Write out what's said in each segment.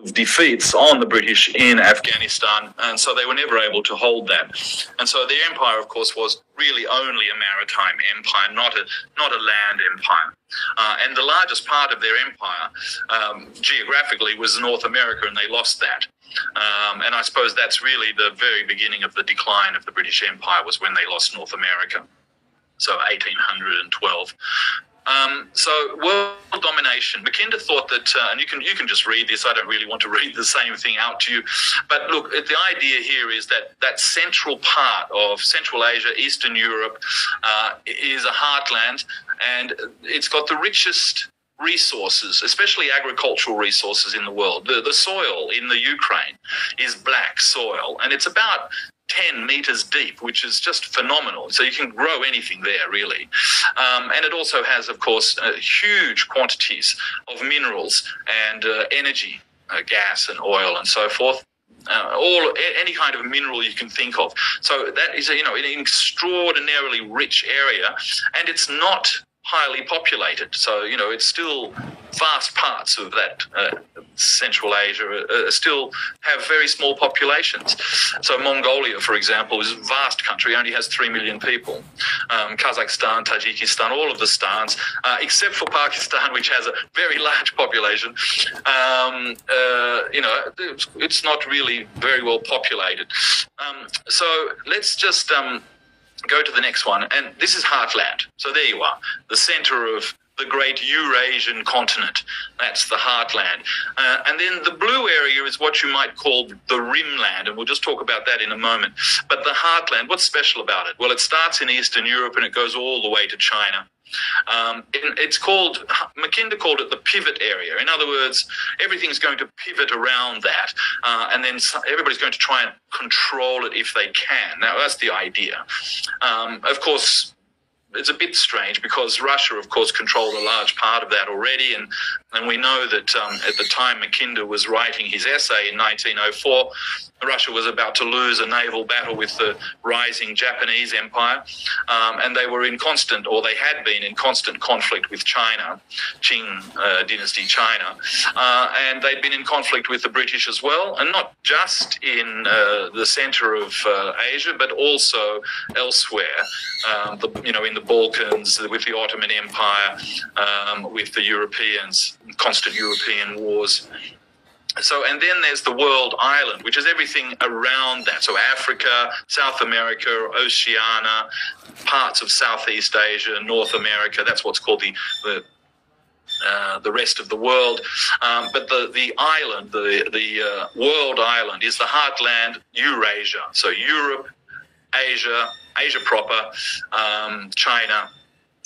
of defeats on the British in Afghanistan, and so they were never able to hold that. And so their empire, of course, was really only a maritime empire, not a land empire. And the largest part of their empire, geographically, was North America, and they lost that. And I suppose that's really the very beginning of the decline of the British Empire, was when they lost North America, so 1812. So world domination. Mackinder thought that, and you can just read this. I don't really want to read the same thing out to you, but look, the idea here is that central part of Central Asia, Eastern Europe, is a heartland, and it's got the richest resources, especially agricultural resources in the world. The soil in the Ukraine is black soil, and it's about 10 meters deep, which is just phenomenal. So you can grow anything there, really. And it also has, of course, huge quantities of minerals and energy, gas and oil and so forth. Any kind of mineral you can think of. So that is, an extraordinarily rich area, and it's not highly populated. So, it's still vast parts of that Central Asia still have very small populations. So Mongolia, for example, is a vast country, only has 3 million people. Kazakhstan, Tajikistan, all of the stans, except for Pakistan, which has a very large population, it's not really very well populated. So let's just go to the next one, and this is Heartland. So there you are, the center of the great Eurasian continent. That's the heartland. And then the blue area is what you might call the rimland, and we'll just talk about that in a moment. But the heartland, what's special about it? Well, it starts in Eastern Europe and it goes all the way to China. Mackinder called it the pivot area. In other words, everything's going to pivot around that, and then everybody's going to try and control it if they can. Now, that's the idea. Of course, it's a bit strange because Russia, of course, controlled a large part of that already, and we know that at the time Mackinder was writing his essay in 1904, Russia was about to lose a naval battle with the rising Japanese empire, and they had been in constant conflict with China, Qing dynasty China, and they'd been in conflict with the British as well, and not just in the center of Asia, but also elsewhere, in the Balkans, with the Ottoman Empire, with the Europeans, constant European wars. So, and then there's the world island, which is everything around that. So Africa, South America, Oceania, parts of Southeast Asia, North America, that's what's called the rest of the world. But the island, the world island, is the heartland, Eurasia. So Europe, Asia proper, China,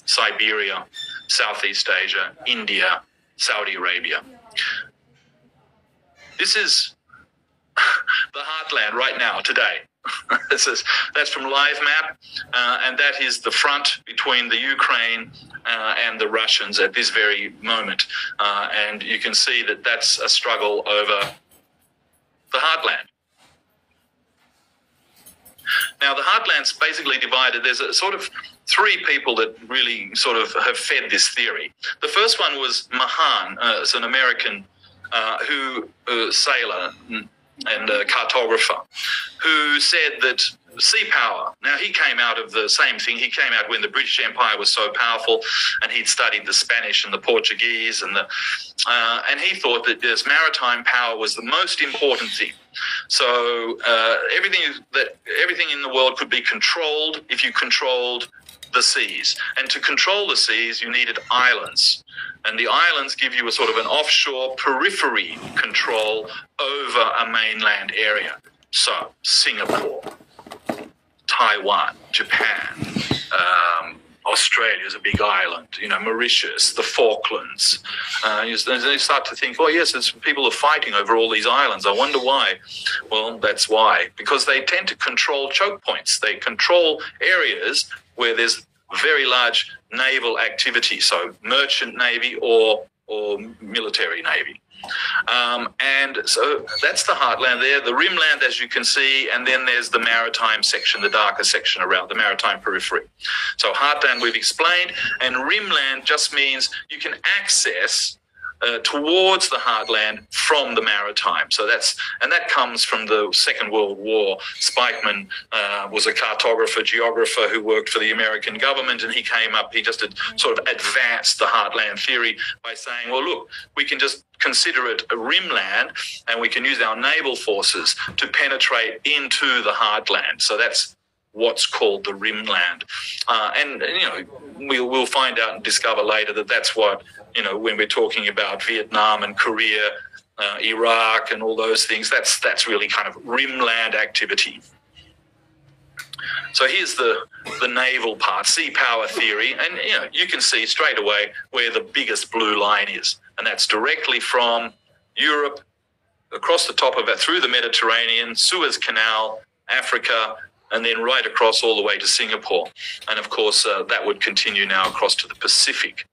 Siberia, Southeast Asia, India, Saudi Arabia. This is the heartland right now, today. That's from Live Map, and that is the front between the Ukraine and the Russians at this very moment. And you can see that that's a struggle over the heartland. Now, the heartland's basically divided. There's a sort of three people that really sort of have fed this theory. The first one was Mahan, it's an American sailor and cartographer, who said that sea power. Now, he came out of the same thing. He came out when the British Empire was so powerful, and he'd studied the Spanish and the Portuguese, and he thought that this maritime power was the most important thing. So everything in the world could be controlled if you controlled the seas. And to control the seas, you needed islands. And the islands give you a sort of an offshore periphery control over a mainland area. So Singapore, Taiwan, Japan, Australia is a big island, Mauritius, the Falklands. They start to think, oh, yes, people are fighting over all these islands. I wonder why. Well, that's why. Because they tend to control choke points. They control areas where there's very large naval activity, so merchant navy or military navy. And so that's the heartland there, the rimland, as you can see, and then there's the maritime section, the darker section around the maritime periphery. So heartland we've explained, and rimland just means you can access towards the heartland from the maritime. So that comes from the Second World War. Spikeman was a cartographer, geographer who worked for the American government, and he came up, he just had sort of advanced the heartland theory by saying, well, look, we can just consider it a rimland, and we can use our naval forces to penetrate into the heartland. So that's what's called the rimland. And we'll find out and discover later that that's what, when we're talking about Vietnam and Korea, Iraq and all those things, that's really kind of rimland activity. So here's the naval part, sea power theory, and you can see straight away where the biggest blue line is, and that's directly from Europe, across the top of it, through the Mediterranean, Suez Canal, Africa, and then right across all the way to Singapore. And of course, that would continue now across to the Pacific,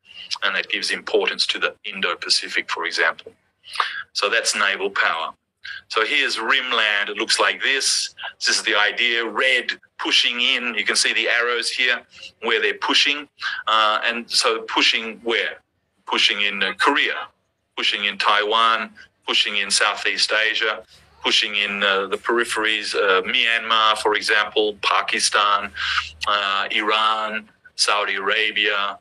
and that gives importance to the Indo-Pacific, for example. So that's naval power. So here's rimland. It looks like this. This is the idea, red pushing in. You can see the arrows here where they're pushing. And so pushing where? Pushing in Korea, pushing in Taiwan, pushing in Southeast Asia, pushing in the peripheries, Myanmar, for example, Pakistan, Iran, Saudi Arabia,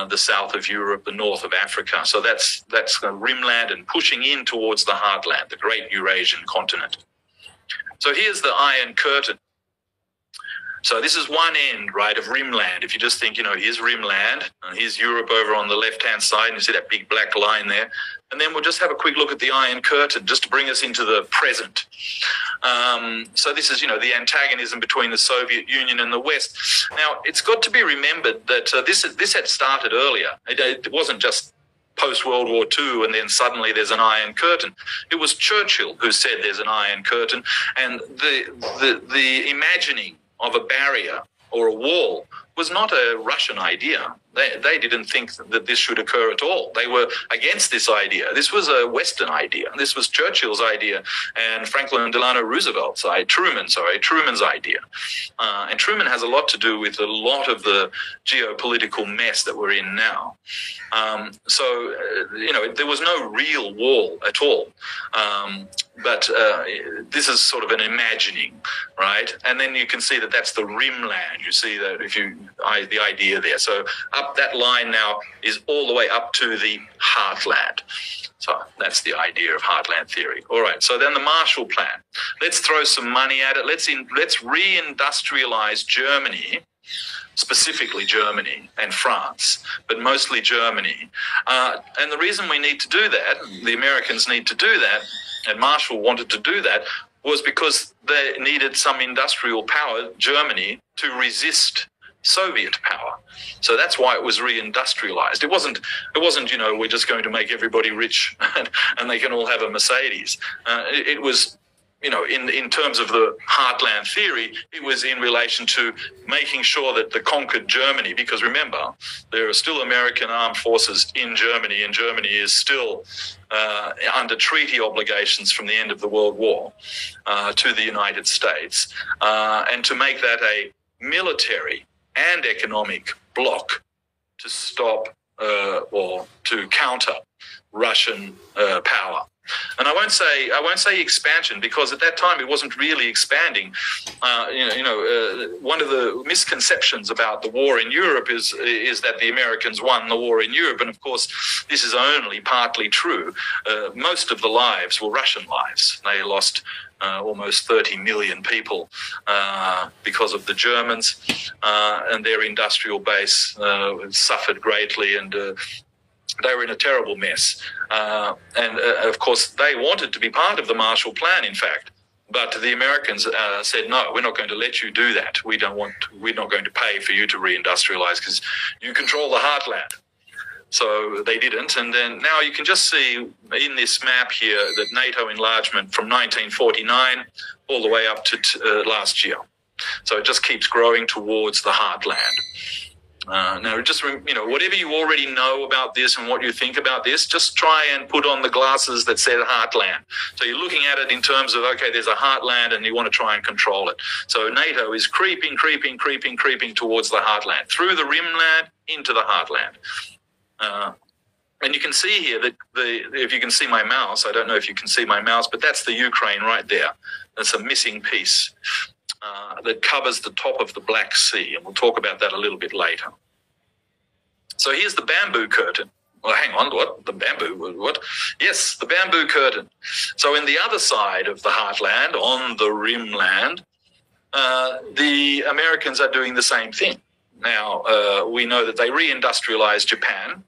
the south of Europe, the north of Africa. So that's the rimland and pushing in towards the heartland, the great Eurasian continent. So here's the Iron Curtain. So this is one end, right, of rimland. If you just think, here's rimland, and here's Europe over on the left-hand side, and you see that big black line there. And then we'll just have a quick look at the Iron Curtain, just to bring us into the present. So this is, the antagonism between the Soviet Union and the West. Now, it's got to be remembered that this had started earlier. It wasn't just post-World War II and then suddenly there's an Iron Curtain. It was Churchill who said there's an Iron Curtain, and the imagining of a barrier or a wall was not a Russian idea. They didn't think that this should occur at all. They were against this idea. This was a Western idea. This was Churchill's idea and Franklin Delano Roosevelt's, Truman's idea. And Truman has a lot to do with a lot of the geopolitical mess that we're in now. There was no real wall at all. But this is sort of an imagining, right? And then you can see that that's the rimland. You see that the idea there. So up that line now is all the way up to the heartland. So that's the idea of heartland theory. All right. So then the Marshall Plan. Let's throw some money at it. Let's reindustrialize Germany, specifically Germany and France, but mostly Germany. And the reason we need to do that, the Americans need to do that, and Marshall wanted to do that, was because they needed some industrial power, Germany, to resist Soviet power. So that's why it was reindustrialized. It wasn't, we're just going to make everybody rich and they can all have a Mercedes. It was, in terms of the heartland theory, it was in relation to making sure that the conquered Germany, because remember, there are still American armed forces in Germany, and Germany is still under treaty obligations from the end of the World War to the United States, and to make that a military and economic bloc to stop or to counter Russian power. And I won't say expansion, because at that time it wasn't really expanding. One of the misconceptions about the war in Europe is that the Americans won the war in Europe, and of course this is only partly true. Most of the lives were Russian lives. They lost almost 30 million people because of the Germans, and their industrial base suffered greatly, and they were in a terrible mess. Of course, they wanted to be part of the Marshall Plan, in fact. But the Americans said, no, we're not going to let you do that. We're not going to pay for you to reindustrialize because you control the heartland. So they didn't. And then now you can just see in this map here that NATO enlargement from 1949 all the way up to last year. So it just keeps growing towards the heartland. Now, just, whatever you already know about this and what you think about this, just try and put on the glasses that said heartland. So you're looking at it in terms of, okay, there's a heartland and you want to try and control it. So NATO is creeping towards the heartland, through the rimland into the heartland. And you can see here that if you can see my mouse, I don't know if you can see my mouse, but that's the Ukraine right there. That's a missing piece that covers the top of the Black Sea. And we'll talk about that a little bit later. So here's the bamboo curtain. Well, hang on, what? The bamboo, what? Yes, the bamboo curtain. So in the other side of the heartland, on the rimland, the Americans are doing the same thing. Now, we know that they reindustrialized Japan,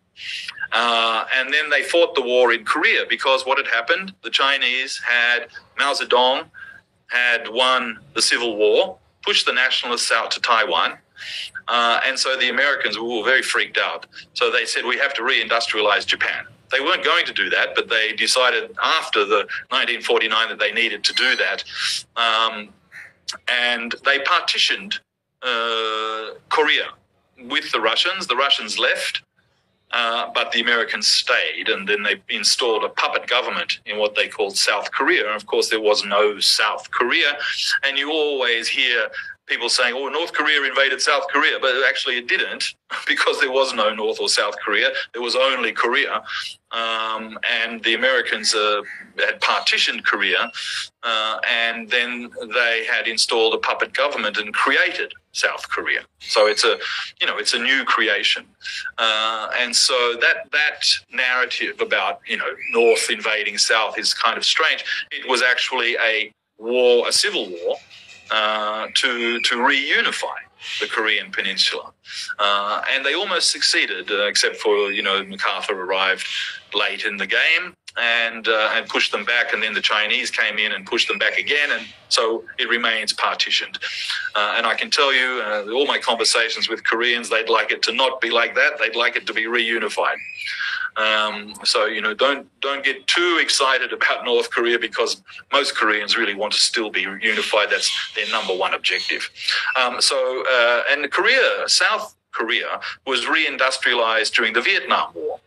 and then they fought the war in Korea because what had happened, the Chinese had, Mao Zedong had won the Civil War, pushed the nationalists out to Taiwan, and so the Americans were very freaked out. So they said, we have to reindustrialize Japan. They weren't going to do that, but they decided after the 1949 that they needed to do that. And they partitioned Korea with the Russians. The Russians left, but the Americans stayed, and then they installed a puppet government in what they called South Korea. And of course, there was no South Korea. And you always hear people saying, oh, North Korea invaded South Korea, but actually it didn't, because there was no North or South Korea. There was only Korea. And the Americans had partitioned Korea, and then they had installed a puppet government and created South Korea. So it's a new creation. And so that narrative about, North invading South is kind of strange. It was actually a civil war, to reunify the Korean Peninsula. And they almost succeeded, except for, MacArthur arrived late in the game and pushed them back, and then the Chinese came in and pushed them back again, and so it remains partitioned. And I can tell you, all my conversations with Koreans, they'd like it to not be like that. They'd like it to be reunified. So don't get too excited about North Korea, because most Koreans really want to still be unified. That's their number one objective. And South Korea was reindustrialized during the Vietnam War.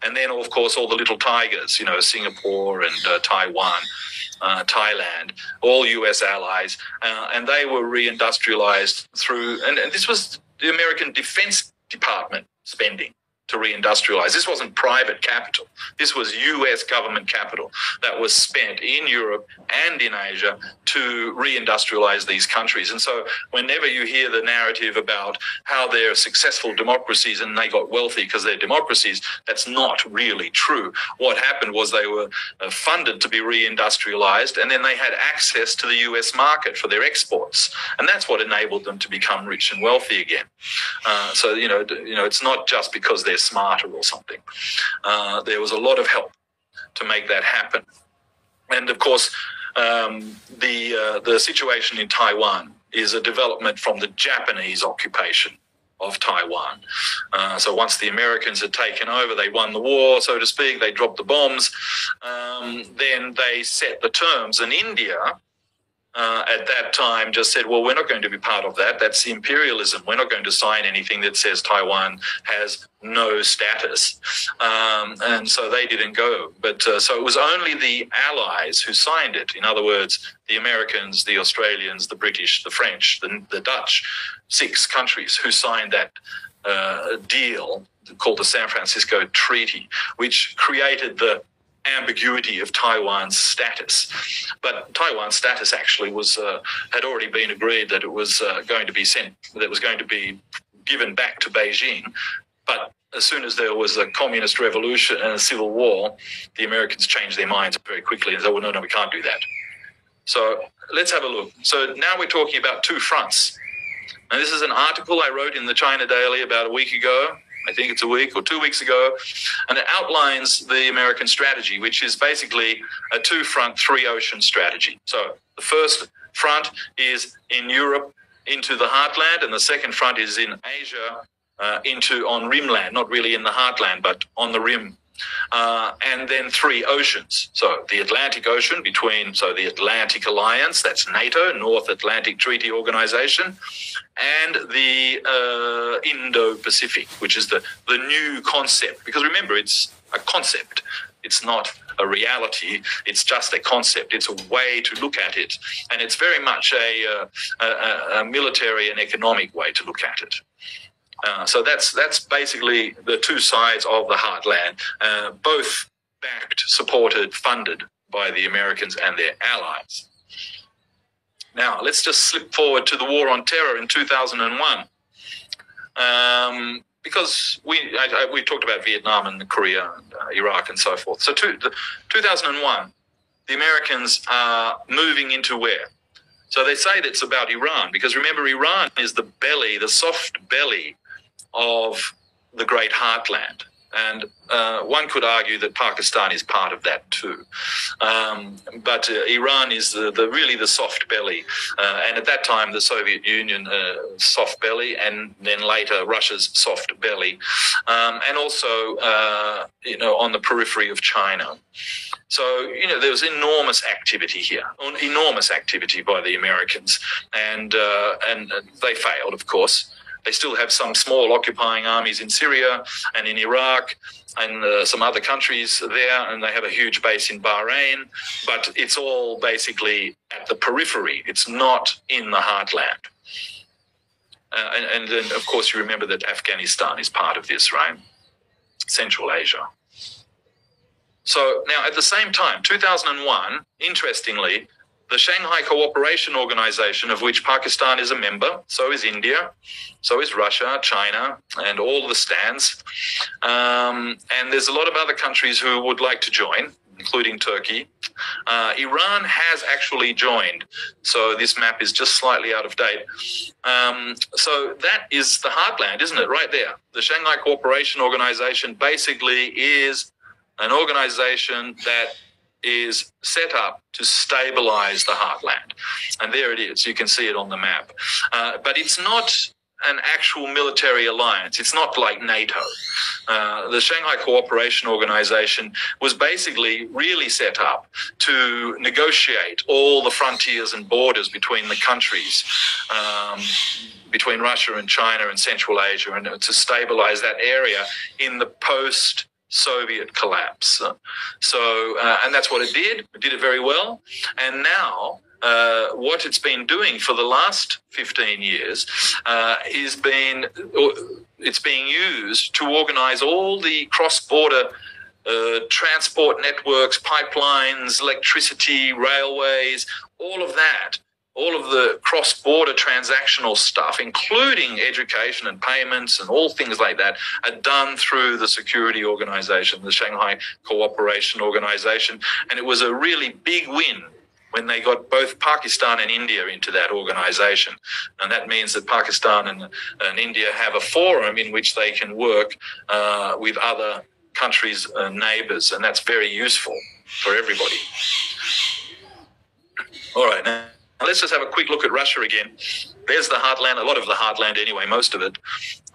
And then, of course, all the little tigers, Singapore and Taiwan, Thailand, all U.S. allies, and they were reindustrialized through, and this was the American Defense Department spending to reindustrialize. This wasn't private capital. This was U.S. government capital that was spent in Europe and in Asia to reindustrialize these countries. And so whenever you hear the narrative about how they're successful democracies and they got wealthy because they're democracies, that's not really true. What happened was they were funded to be reindustrialized, and then they had access to the U.S. market for their exports. And that's what enabled them to become rich and wealthy again. So it's not just because they're smarter or something. There was a lot of help to make that happen. And of course, the situation in Taiwan is a development from the Japanese occupation of Taiwan. So once the Americans had taken over, they won the war, so to speak, they dropped the bombs, then they set the terms. And India, at that time, just said, well, we're not going to be part of that. That's imperialism. We're not going to sign anything that says Taiwan has no status. And so they didn't go. But so it was only the allies who signed it. In other words, the Americans, the Australians, the British, the French, the Dutch, 6 countries who signed that deal called the San Francisco Treaty, which created the ambiguity of Taiwan's status. But Taiwan's status actually had already been agreed that it was going to be given back to Beijing. But as soon as there was a communist revolution and a civil war, the Americans changed their minds very quickly and said, well, no, we can't do that. So let's have a look. So now we're talking about 2 fronts. Now, this is an article I wrote in the China Daily about a week ago. I think it's a week or 2 weeks ago, and it outlines the American strategy, which is basically a 2-front, 3-ocean strategy. So the first front is in Europe into the heartland, and the second front is in Asia on rimland, not really in the heartland, but on the rim. And then 3 oceans. So the Atlantic Ocean the Atlantic Alliance, that's NATO, North Atlantic Treaty Organization, and the Indo-Pacific, which is the new concept. Because remember, it's a concept. It's not a reality. It's just a concept. It's a way to look at it. And it's very much a military and economic way to look at it. So that's basically the two sides of the heartland, both backed, supported, funded by the Americans and their allies. Now, let's just slip forward to the War on Terror in 2001. Because we talked about Vietnam and Korea and Iraq and so forth. So 2001, the Americans are moving into where? So they say that it's about Iran, because remember, Iran is the belly, the soft belly of the Great Heartland. And one could argue that Pakistan is part of that too. But Iran is really the soft belly. And at that time, the Soviet Union, soft belly, and then later Russia's soft belly. And also, on the periphery of China. So, there was enormous activity here, enormous activity by the Americans. And they failed, of course. They still have some small occupying armies in Syria and in Iraq and some other countries there, and they have a huge base in Bahrain, but it's all basically at the periphery. It's not in the heartland. And then, of course, you remember that Afghanistan is part of this, right? Central Asia. So now, at the same time, 2001, interestingly, the Shanghai Cooperation Organization, of which Pakistan is a member, so is India, so is Russia, China, and all the stands. And there's a lot of other countries who would like to join, including Turkey. Iran has actually joined, so this map is just slightly out of date. So that is the heartland, isn't it, right there? The Shanghai Cooperation Organization basically is an organization that is set up to stabilize the heartland. And there it is. You can see it on the map. But it's not an actual military alliance. It's not like NATO. The Shanghai Cooperation Organization was basically really set up to negotiate all the frontiers and borders between the countries, between Russia and China and Central Asia, and to stabilize that area in the post-Soviet collapse. And that's what it did. It did it very well. And now what it's been doing for the last 15 years it's being used to organize all the cross-border transport networks, pipelines, electricity, railways, all of that. All of the cross-border transactional stuff, including education and payments and all things like that, are done through the security organization, the Shanghai Cooperation Organization. And it was a really big win when they got both Pakistan and India into that organization. And that means that Pakistan and India have a forum in which they can work with other countries' neighbors. And that's very useful for everybody. All right, now let's just have a quick look at Russia again. There's the heartland, a lot of the heartland anyway, most of it.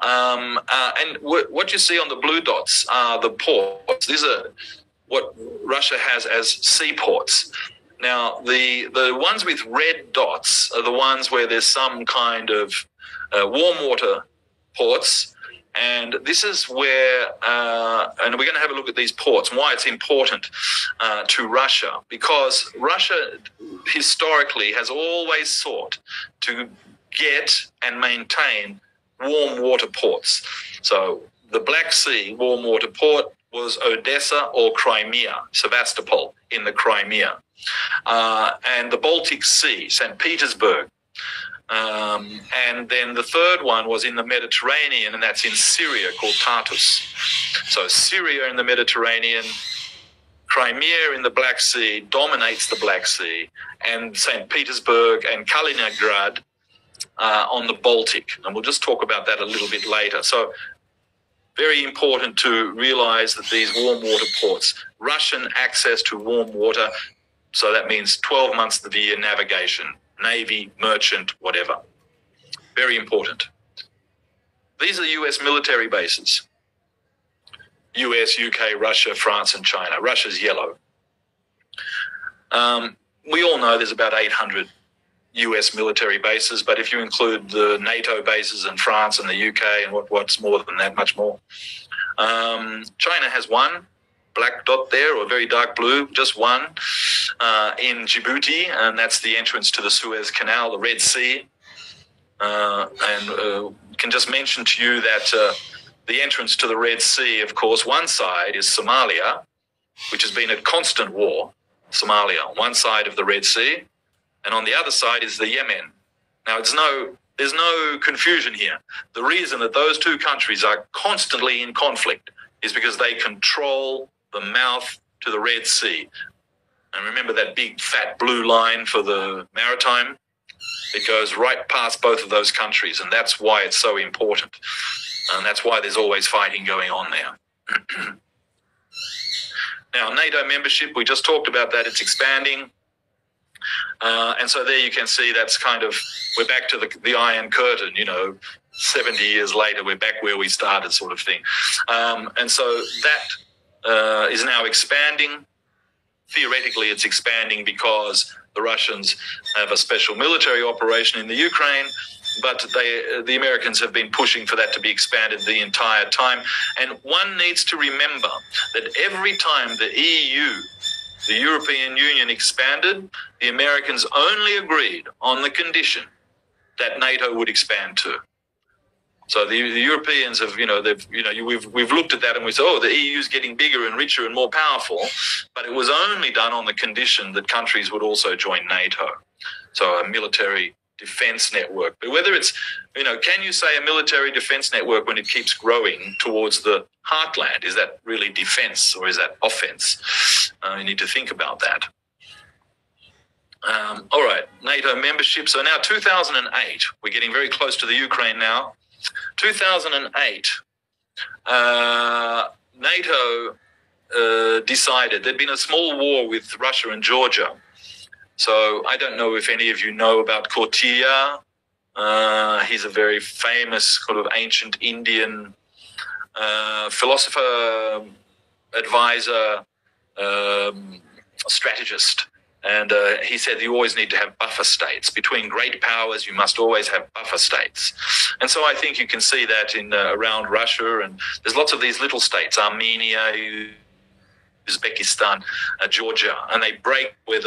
And what you see on the blue dots are the ports. These are what Russia has as seaports. Now, the ones with red dots are the ones where there's some kind of warm water ports. And this is where, and we're going to have a look at these ports and why it's important to Russia, because Russia historically has always sought to get and maintain warm water ports. So the Black Sea warm water port was Odessa or Crimea, Sevastopol in the Crimea. And the Baltic Sea, St. Petersburg. And then the third one was in the Mediterranean, and that's in Syria, called Tartus. So Syria in the Mediterranean, Crimea in the Black Sea dominates the Black Sea, and St. Petersburg and Kaliningrad on the Baltic. And we'll just talk about that a little bit later. So very important to realize that these warm water ports, Russian access to warm water, so that means 12 months of the year navigation, Navy, merchant, whatever. Very important. These are US military bases. US, UK, Russia, France, and China. Russia's yellow. We all know there's about 800 US military bases, but if you include the NATO bases in France and the UK and what's more than that, much more. China has one. Black dot there, or very dark blue, just one, in Djibouti, and that's the entrance to the Suez Canal, the Red Sea. and can just mention to you that the entrance to the Red Sea, of course, one side is Somalia, which has been at constant war. Somalia on one side of the Red Sea, and on the other side is the Yemen. Now, there's no confusion here. The reason that those two countries are constantly in conflict is because they control the mouth to the Red Sea. And remember that big fat blue line for the maritime? It goes right past both of those countries, and that's why it's so important. And that's why there's always fighting going on there. Now, NATO membership, we just talked about that. It's expanding. And so there you can see that's kind of, we're back to the Iron Curtain, 70 years later, we're back where we started sort of thing. And so that is now expanding. Theoretically, it's expanding because the Russians have a special military operation in the Ukraine, but the Americans have been pushing for that to be expanded the entire time. And one needs to remember that every time the EU, the European Union, expanded, the Americans only agreed on the condition that NATO would expand too. So the Europeans have, we've looked at that and we said, the EU's getting bigger and richer and more powerful, but it was only done on the condition that countries would also join NATO. So a military defense network. But whether it's, can you say a military defense network when it keeps growing towards the heartland? Is that really defense or is that offense? You need to think about that. All right, NATO membership. So now 2008, we're getting very close to the Ukraine now. 2008, NATO decided there'd been a small war with Russia and Georgia. So I don't know if any of you know about Kautilya. He's a very famous sort of ancient Indian philosopher, advisor, strategist. And he said you always need to have buffer states. Between great powers, you must always have buffer states. And so I think you can see that in around Russia. And there's lots of these little states, Armenia, Uzbekistan, Georgia, and they break where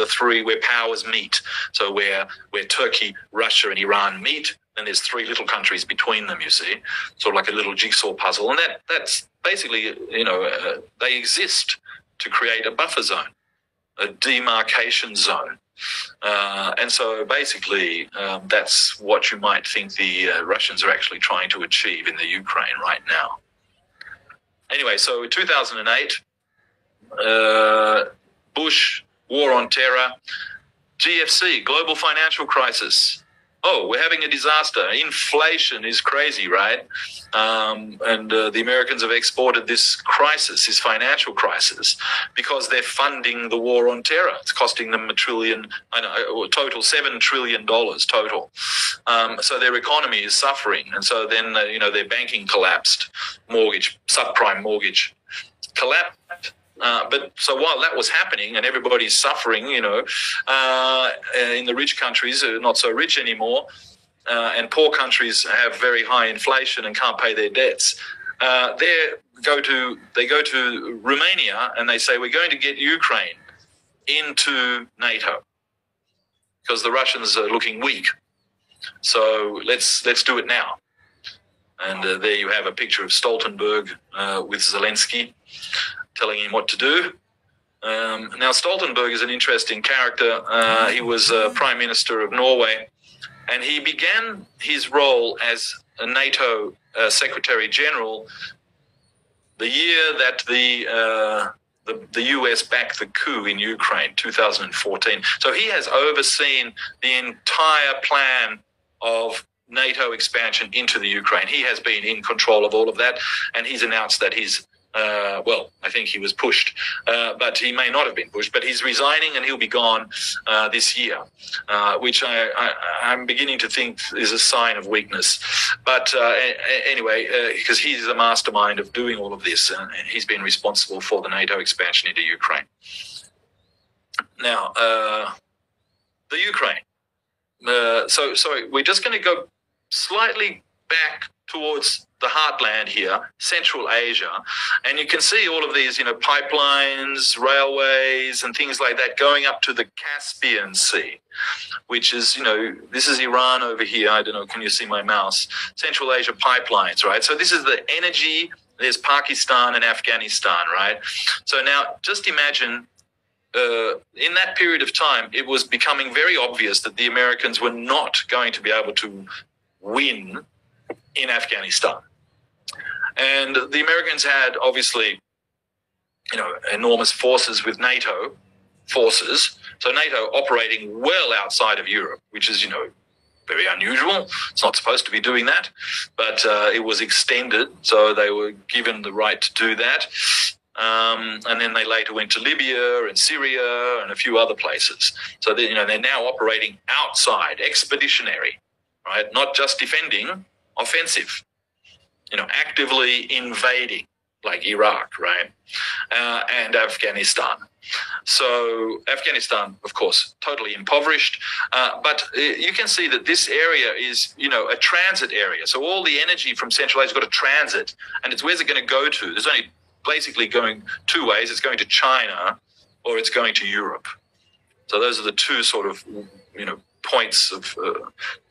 powers meet. So where Turkey, Russia, and Iran meet, and there's three little countries between them, you see, sort of like a little jigsaw puzzle. And that's basically, they exist to create a buffer zone, a demarcation zone. And so basically that's what you might think the Russians are actually trying to achieve in the Ukraine right now. Anyway, so 2008, Bush, war on terror, GFC, global financial crisis. Oh, we're having a disaster. Inflation is crazy, right? And the Americans have exported this crisis, this financial crisis, because they're funding the war on terror. It's costing them total $7 trillion total. So their economy is suffering. And so then, their banking collapsed, subprime mortgage collapsed. But so while that was happening and everybody's suffering, in the rich countries are not so rich anymore, and poor countries have very high inflation and can't pay their debts, they go to Romania and they say, we're going to get Ukraine into NATO because the Russians are looking weak. So let's do it now. And there you have a picture of Stoltenberg with Zelensky, telling him what to do. Now, Stoltenberg is an interesting character. He was Prime Minister of Norway, and he began his role as a NATO Secretary General the year that the US backed the coup in Ukraine, 2014. So he has overseen the entire plan of NATO expansion into the Ukraine. He has been in control of all of that, and he's announced that he's I think he was pushed, but he may not have been pushed, but he's resigning and he'll be gone this year, which I'm beginning to think is a sign of weakness. But anyway, because he's the mastermind of doing all of this, and he's been responsible for the NATO expansion into Ukraine. Now, the Ukraine. So we're just going to go slightly back towards the heartland here, Central Asia, and you can see all of these, pipelines, railways, and things like that going up to the Caspian Sea, which is, this is Iran over here. I don't know, can you see my mouse? Central Asia pipelines, right? So this is the energy. There's Pakistan and Afghanistan, right? So now just imagine in that period of time, it was becoming very obvious that the Americans were not going to be able to win in Afghanistan. And the Americans had obviously, enormous forces with NATO forces. So NATO operating well outside of Europe, which is, very unusual. It's not supposed to be doing that, but it was extended. So they were given the right to do that. And then they later went to Libya and Syria and a few other places. So they're now operating outside, expeditionary, right? Not just defending, offensive, actively invading, like Iraq, right? And Afghanistan. So Afghanistan, of course, totally impoverished. But you can see that this area is, a transit area. So all the energy from Central Asia has got to transit. And where's it going to go to? There's only basically going two ways. It's going to China or it's going to Europe. So those are the two sort of, points of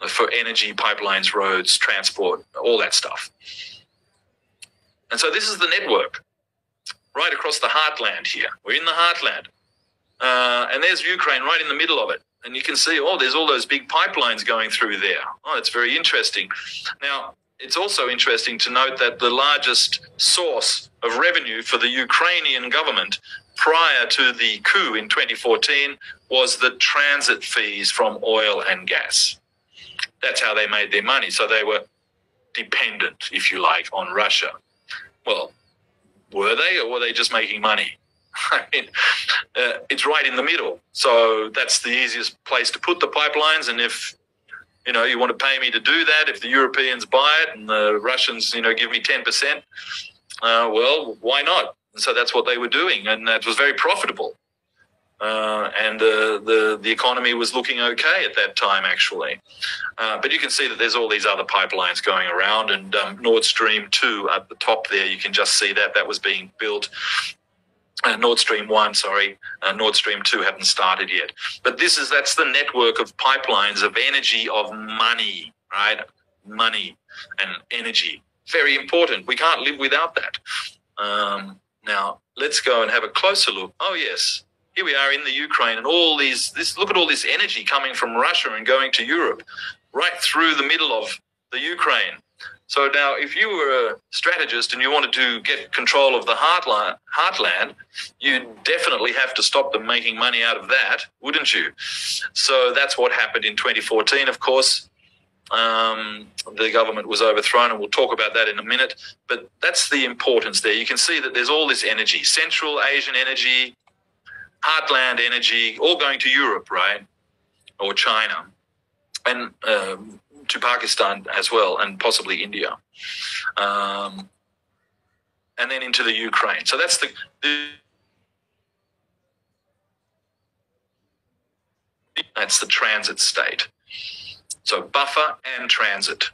for energy, pipelines, roads, transport, all that stuff. And so this is the network right across the heartland here. We're in the heartland. And there's Ukraine right in the middle of it. And you can see, there's all those big pipelines going through there. It's very interesting. Now, it's also interesting to note that the largest source of revenue for the Ukrainian government prior to the coup in 2014 was the transit fees from oil and gas. That's how they made their money. So they were dependent, if you like, on Russia. Well, were they, or were they just making money? I mean, it's right in the middle. So that's the easiest place to put the pipelines. And if you want to pay me to do that, if the Europeans buy it and the Russians, give me 10%, well, why not? And so that's what they were doing, and that was very profitable. And the economy was looking okay at that time, actually. But you can see that there's all these other pipelines going around, and Nord Stream 2 at the top there, you can just see that was being built. Nord Stream 1, sorry. Nord Stream 2 haven't started yet. But that's the network of pipelines, of energy, of money, right? Money and energy. Very important. We can't live without that. Now, let's go and have a closer look. Oh, yes. Here we are in the Ukraine, and look at all this energy coming from Russia and going to Europe, right through the middle of the Ukraine. So now, if you were a strategist and you wanted to get control of the heartland, you'd definitely have to stop them making money out of that, wouldn't you? So that's what happened in 2014, of course. The government was overthrown, and we'll talk about that in a minute. But that's the importance there. You can see that there's all this energy, Central Asian energy, heartland energy, all going to Europe, right? Or China. And to Pakistan as well, and possibly India, and then into the Ukraine. So that's that's the transit state. So buffer and transit.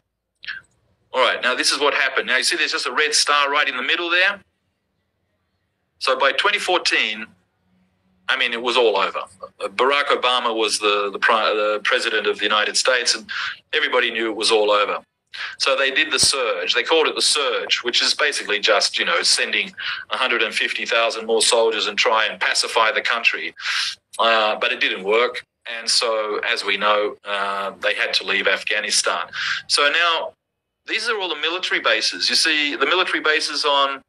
All right, now this is what happened. Now you see there's just a red star right in the middle there. So by 2014, I mean, it was all over. Barack Obama was the president of the United States, and everybody knew it was all over. So they did the surge. They called it the surge, which is basically just, sending 150,000 more soldiers and try and pacify the country. But it didn't work. And so, as we know, they had to leave Afghanistan. So now, these are all the military bases. You see the military bases on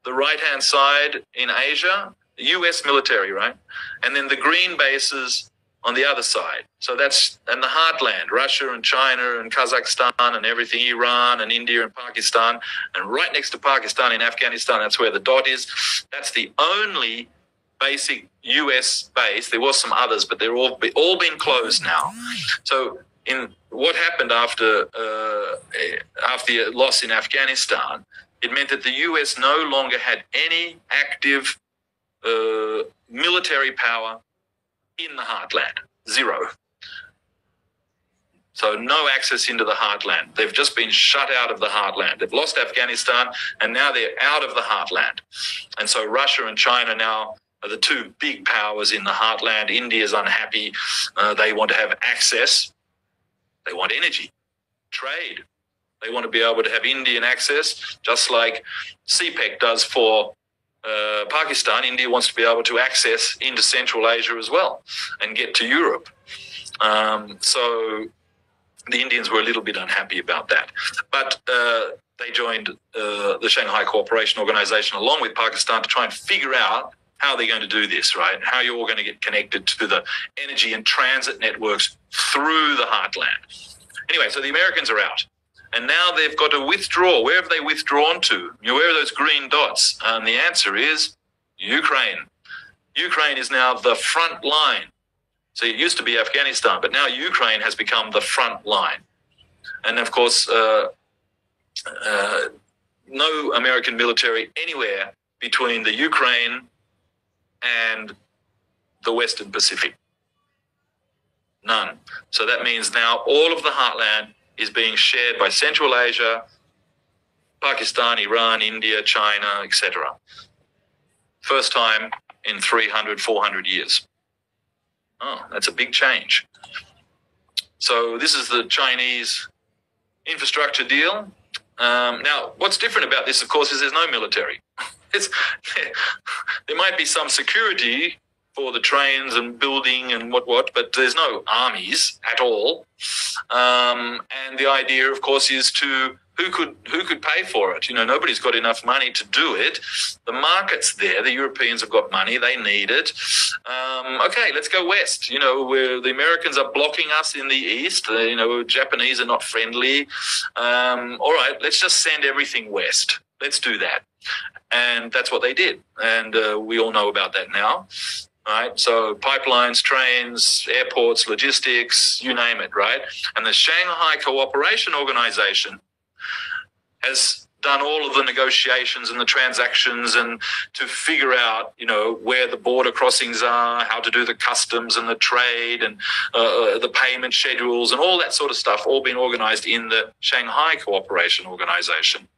the right-hand side in Asia, the U.S. military, right? And then the green bases on the other side. So and the heartland, Russia and China and Kazakhstan and everything, Iran and India and Pakistan. And right next to Pakistan in Afghanistan, that's where the dot is. That's the only basic U.S. base. There was some others, but they're all been closed now. So what happened after the loss in Afghanistan, it meant that the U.S. no longer had any active military power in the heartland. Zero. So no access into the heartland. They've just been shut out of the heartland. They've lost Afghanistan, and now they're out of the heartland. And so Russia and China now are the two big powers in the heartland. India's unhappy. They want to have access. They want energy, trade. They want to be able to have Indian access, just like CPEC does for Pakistan. India wants to be able to access into Central Asia as well and get to Europe. So the Indians were a little bit unhappy about that. But they joined the Shanghai Cooperation Organization along with Pakistan to try and figure out how they're going to do this, right? How you're all going to get connected to the energy and transit networks through the heartland. Anyway, so the Americans are out. And now they've got to withdraw. Where have they withdrawn to? Where are those green dots? And the answer is Ukraine. Ukraine is now the front line. So it used to be Afghanistan, but now Ukraine has become the front line. And of course, no American military anywhere between the Ukraine and the Western Pacific. None. So that means now all of the heartland is being shared by Central Asia, Pakistan, Iran, India, China, etc. First time in 300, 400 years. Oh, that's a big change. So this is the Chinese infrastructure deal. Now, what's different about this, of course, is there's no military. There might be some security for the trains and building and what, but there's no armies at all. And the idea, of course, is to who could pay for it? Nobody's got enough money to do it. The market's there. The Europeans have got money. They need it. Okay, let's go west. Where the Americans are blocking us in the east. Japanese are not friendly. All right, let's just send everything west. Let's do that. And that's what they did. And we all know about that now. Right, so pipelines, trains, airports, logistics, you name it, right? And the Shanghai Cooperation Organization has done all of the negotiations and the transactions and to figure out, where the border crossings are, how to do the customs and the trade and the payment schedules and all that sort of stuff, all been organized in the Shanghai Cooperation Organization.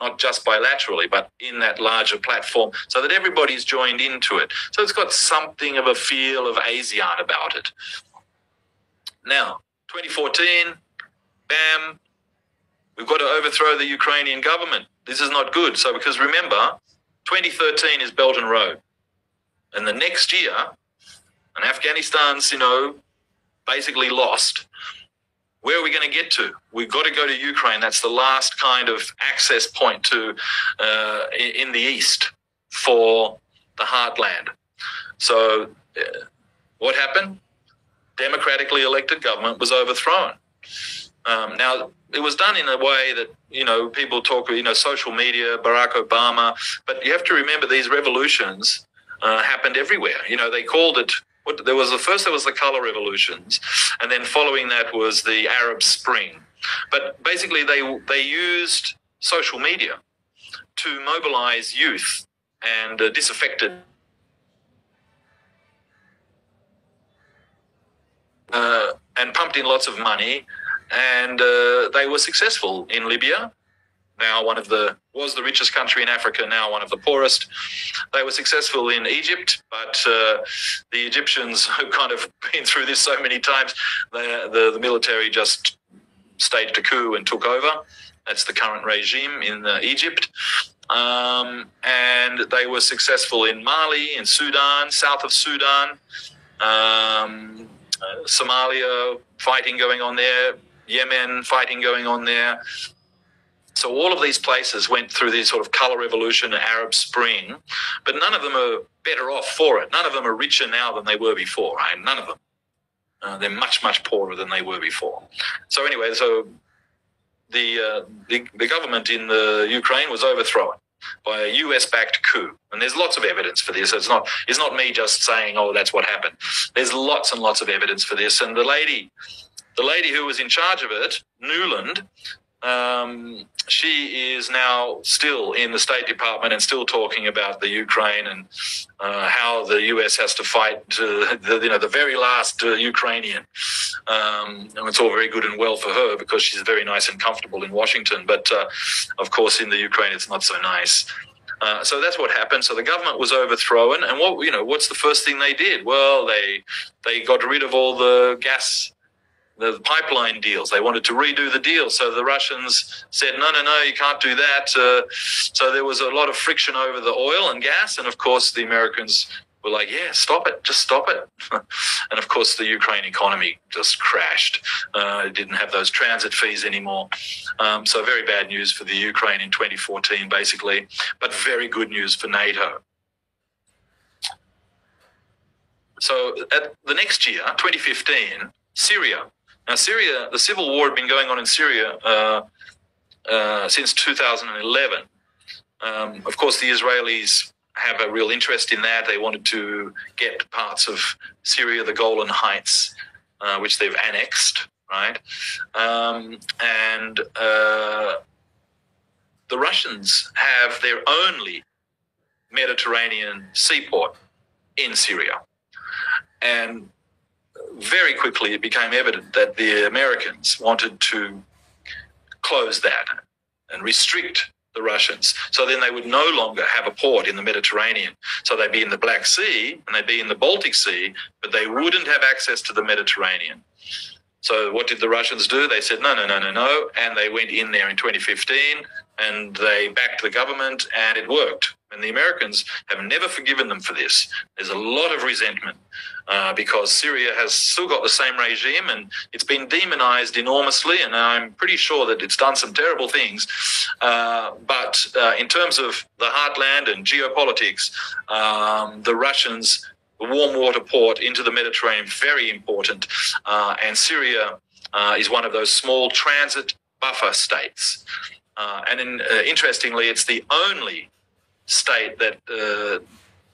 Not just bilaterally, but in that larger platform so that everybody's joined into it. So it's got something of a feel of ASEAN about it. Now, 2014, bam, we've got to overthrow the Ukrainian government. This is not good. So because remember, 2013 is Belt and Road. And the next year, and Afghanistan's, basically lost. Where are we going to get to? We've got to go to Ukraine. That's the last kind of access point to in the east for the heartland. So what happened? Democratically elected government was overthrown. Now, it was done in a way that, people talk, social media, Barack Obama, but you have to remember these revolutions happened everywhere. They called it, there was the color revolutions, and then following that was the Arab Spring. But basically they used social media to mobilize youth and disaffected and pumped in lots of money, and they were successful in Libya. Now was the richest country in Africa, now one of the poorest. They were successful in Egypt, but the Egyptians have kind of been through this so many times, the military just staged a coup and took over. That's the current regime in Egypt. And they were successful in Mali, in Sudan, south of Sudan, Somalia, fighting going on there, Yemen, fighting going on there. So all of these places went through this sort of color revolution, Arab Spring, but none of them are better off for it. None of them are richer now than they were before, right? None of them. They're much, much poorer than they were before. So anyway, the government in the Ukraine was overthrown by a US-backed coup. And there's lots of evidence for this. It's not me just saying, oh, that's what happened. There's lots and lots of evidence for this. And the lady who was in charge of it, Newland, she is now still in the State Department and still talking about the Ukraine and how the US has to fight the very last Ukrainian. And it's all very good and well for her because she's very nice and comfortable in Washington. But of course, in the Ukraine, it's not so nice. So that's what happened. So the government was overthrown, and what's the first thing they did? Well, they got rid of all the pipeline deals. They wanted to redo the deal. So the Russians said, no, you can't do that. So there was a lot of friction over the oil and gas. And of course, the Americans were like, yeah, stop it, just stop it. And of course, the Ukraine economy just crashed. It didn't have those transit fees anymore. So very bad news for the Ukraine in 2014, basically, but very good news for NATO. So at the next year, 2015, Syria. Now, Syria, the civil war had been going on in Syria since 2011. Of course, the Israelis have a real interest in that. They wanted to get parts of Syria, the Golan Heights, which they've annexed, right? And the Russians have their only Mediterranean seaport in Syria. And very quickly it became evident that the Americans wanted to close that and restrict the Russians. So then they would no longer have a port in the Mediterranean. So they'd be in the Black Sea and they'd be in the Baltic Sea, but they wouldn't have access to the Mediterranean. So what did the Russians do? They said, no. And they went in there in 2015 and they backed the government and it worked. And the Americans have never forgiven them for this. There's a lot of resentment because Syria has still got the same regime and it's been demonized enormously. And I'm pretty sure that it's done some terrible things. But in terms of the heartland and geopolitics, the Russians, the warm water port into the Mediterranean, very important. And Syria is one of those small transit buffer states. Interestingly, it's the only state that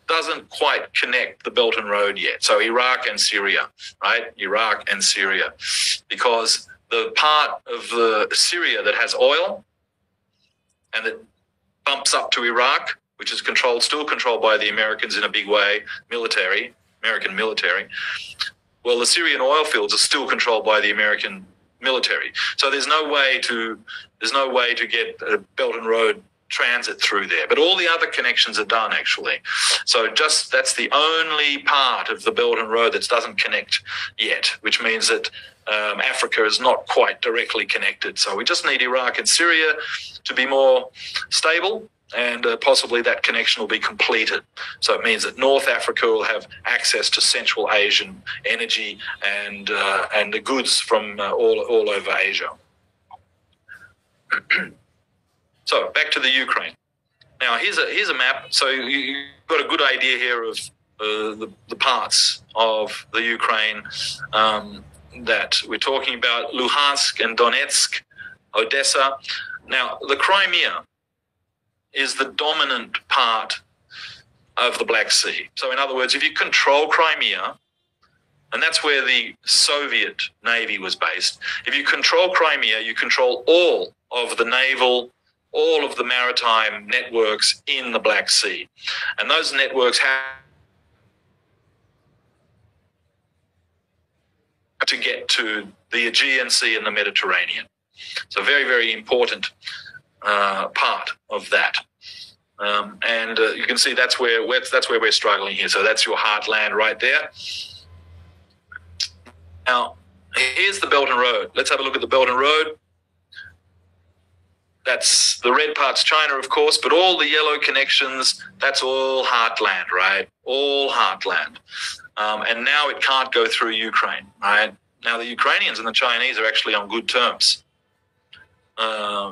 doesn't quite connect the Belt and Road yet. So Iraq and Syria, right? Iraq and Syria. Because the part of Syria that has oil and that bumps up to Iraq, which is still controlled by the Americans in a big way, American military. Well, the Syrian oil fields are still controlled by the American military. So there's no way to get a Belt and Road transit through there. But all the other connections are done, actually. So that's the only part of the Belt and Road that doesn't connect yet, which means that Africa is not quite directly connected. So we just need Iraq and Syria to be more stable, and possibly that connection will be completed. So it means that North Africa will have access to Central Asian energy and the goods from all over Asia. So back to the Ukraine. Now here's a map. So you've got a good idea here of the parts of the Ukraine that we're talking about: Luhansk and Donetsk, Odessa. Now the Crimea is the dominant part of the Black Sea. So in other words, if you control Crimea, and that's where the Soviet Navy was based, if you control Crimea, you control all of the naval, all of the maritime networks in the Black Sea. And those networks have to get to the Aegean Sea and the Mediterranean. So very, very important part of that. You can see that's where we're struggling here. So that's your heartland right there. Now, here's the Belt and Road. Let's have a look at the Belt and Road. That's the red part's China, of course, but all the yellow connections, that's all heartland, right? All heartland. And now it can't go through Ukraine, right? Now the Ukrainians and the Chinese are actually on good terms.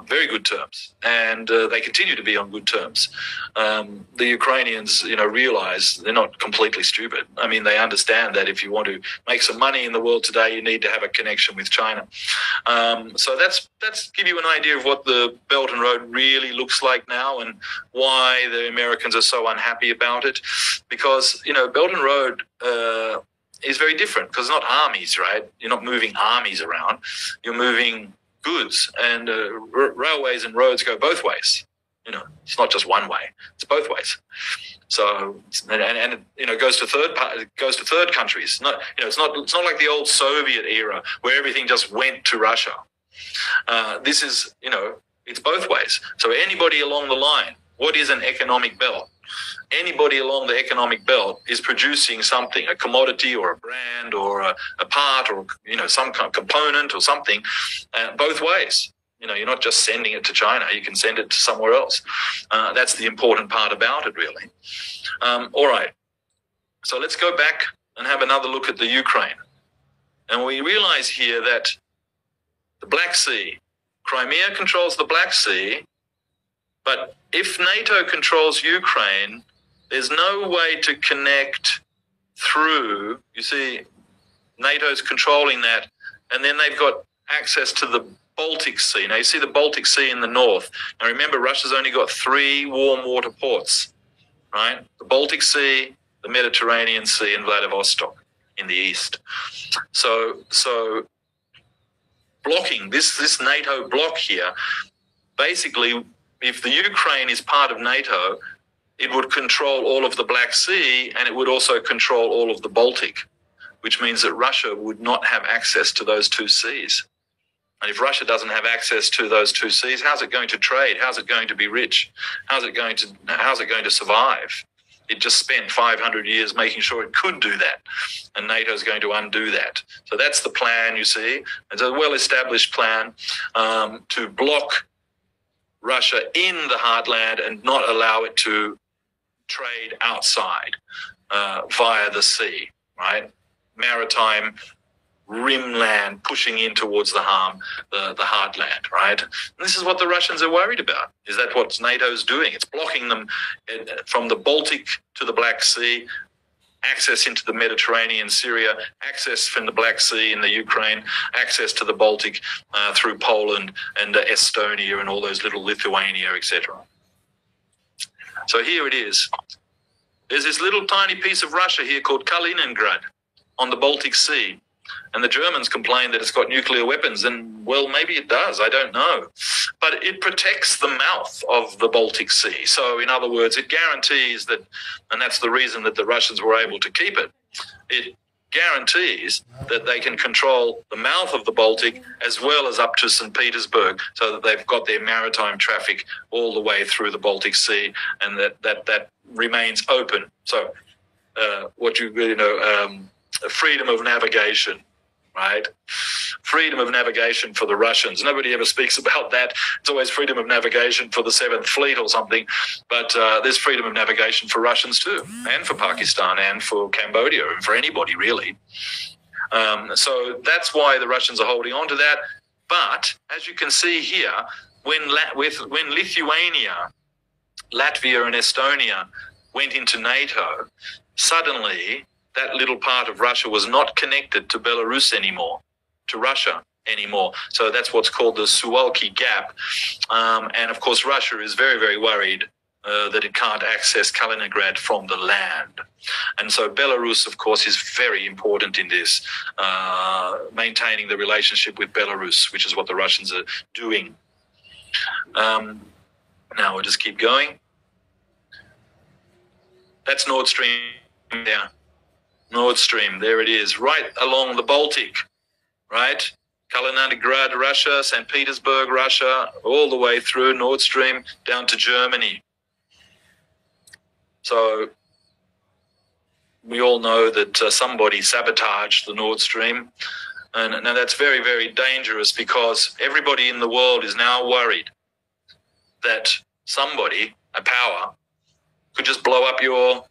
Very good terms, and they continue to be on good terms. The Ukrainians, realize they're not completely stupid. I mean, they understand that if you want to make some money in the world today, you need to have a connection with China. So that's give you an idea of what the Belt and Road really looks like now, and why the Americans are so unhappy about it. Because Belt and Road is very different, because it's not armies, right? You're not moving armies around. You're moving goods, and railways and roads go both ways. It's not just one way; it's both ways. So, and it goes to third countries. It's not like the old Soviet era where everything just went to Russia. This is, it's both ways. So anybody along the line, what is an economic belt? Anybody along the economic belt is producing something, a commodity or a brand or a part or, some kind of component or something, both ways. You're not just sending it to China. You can send it to somewhere else. That's the important part about it, really. All right. So let's go back and have another look at the Ukraine. And we realize here that the Black Sea, Crimea controls the Black Sea, but if NATO controls Ukraine, there's no way to connect through. You see, NATO's controlling that, and then they've got access to the Baltic Sea. Now, you see the Baltic Sea in the north. Now, remember, Russia's only got 3 warm water ports, right? The Baltic Sea, the Mediterranean Sea, and Vladivostok in the east. So blocking this NATO block here, basically, if the Ukraine is part of NATO, it would control all of the Black Sea, and it would also control all of the Baltic, which means that Russia would not have access to those 2 seas. And if Russia doesn't have access to those 2 seas, how's it going to trade? How's it going to be rich? How's it going to survive? It just spent 500 years making sure it could do that, and NATO is going to undo that. So that's the plan, you see. It's a well-established plan to block Russia in the heartland and not allow it to trade outside via the sea, right? Maritime rimland pushing in towards the heartland, right? And this is what the Russians are worried about. Is that what NATO's doing? It's blocking them from the Baltic to the Black Sea, access into the Mediterranean, Syria, access from the Black Sea in the Ukraine, access to the Baltic through Poland and Estonia and all those little Lithuania, etc. So here it is. There's this little tiny piece of Russia here called Kaliningrad on the Baltic Sea. And the Germans complain that it's got nuclear weapons, and, well, maybe it does, I don't know. But it protects the mouth of the Baltic Sea. So, in other words, it guarantees that, and that's the reason that the Russians were able to keep it, it guarantees that they can control the mouth of the Baltic as well as up to St. Petersburg, so that they've got their maritime traffic all the way through the Baltic Sea, and that remains open. So, freedom of navigation, right? Freedom of navigation for the Russians. Nobody ever speaks about that. It's always freedom of navigation for the 7th Fleet or something. But there's freedom of navigation for Russians too, and for Pakistan, and for Cambodia, and for anybody really. So that's why the Russians are holding on to that. But as you can see here, when Lithuania, Latvia, and Estonia went into NATO, suddenly that little part of Russia was not connected to Belarus anymore, to Russia anymore. So that's what's called the Suwalki Gap. And of course, Russia is very, very worried that it can't access Kaliningrad from the land. And so Belarus, of course, is very important in this, maintaining the relationship with Belarus, which is what the Russians are doing. Now we'll just keep going. That's Nord Stream there. Nord Stream, there it is, right along the Baltic, right? Kaliningrad, Russia, St. Petersburg, Russia, all the way through Nord Stream down to Germany. So we all know that somebody sabotaged the Nord Stream. And now that's very, very dangerous, because everybody in the world is now worried that somebody, a power, could just blow up your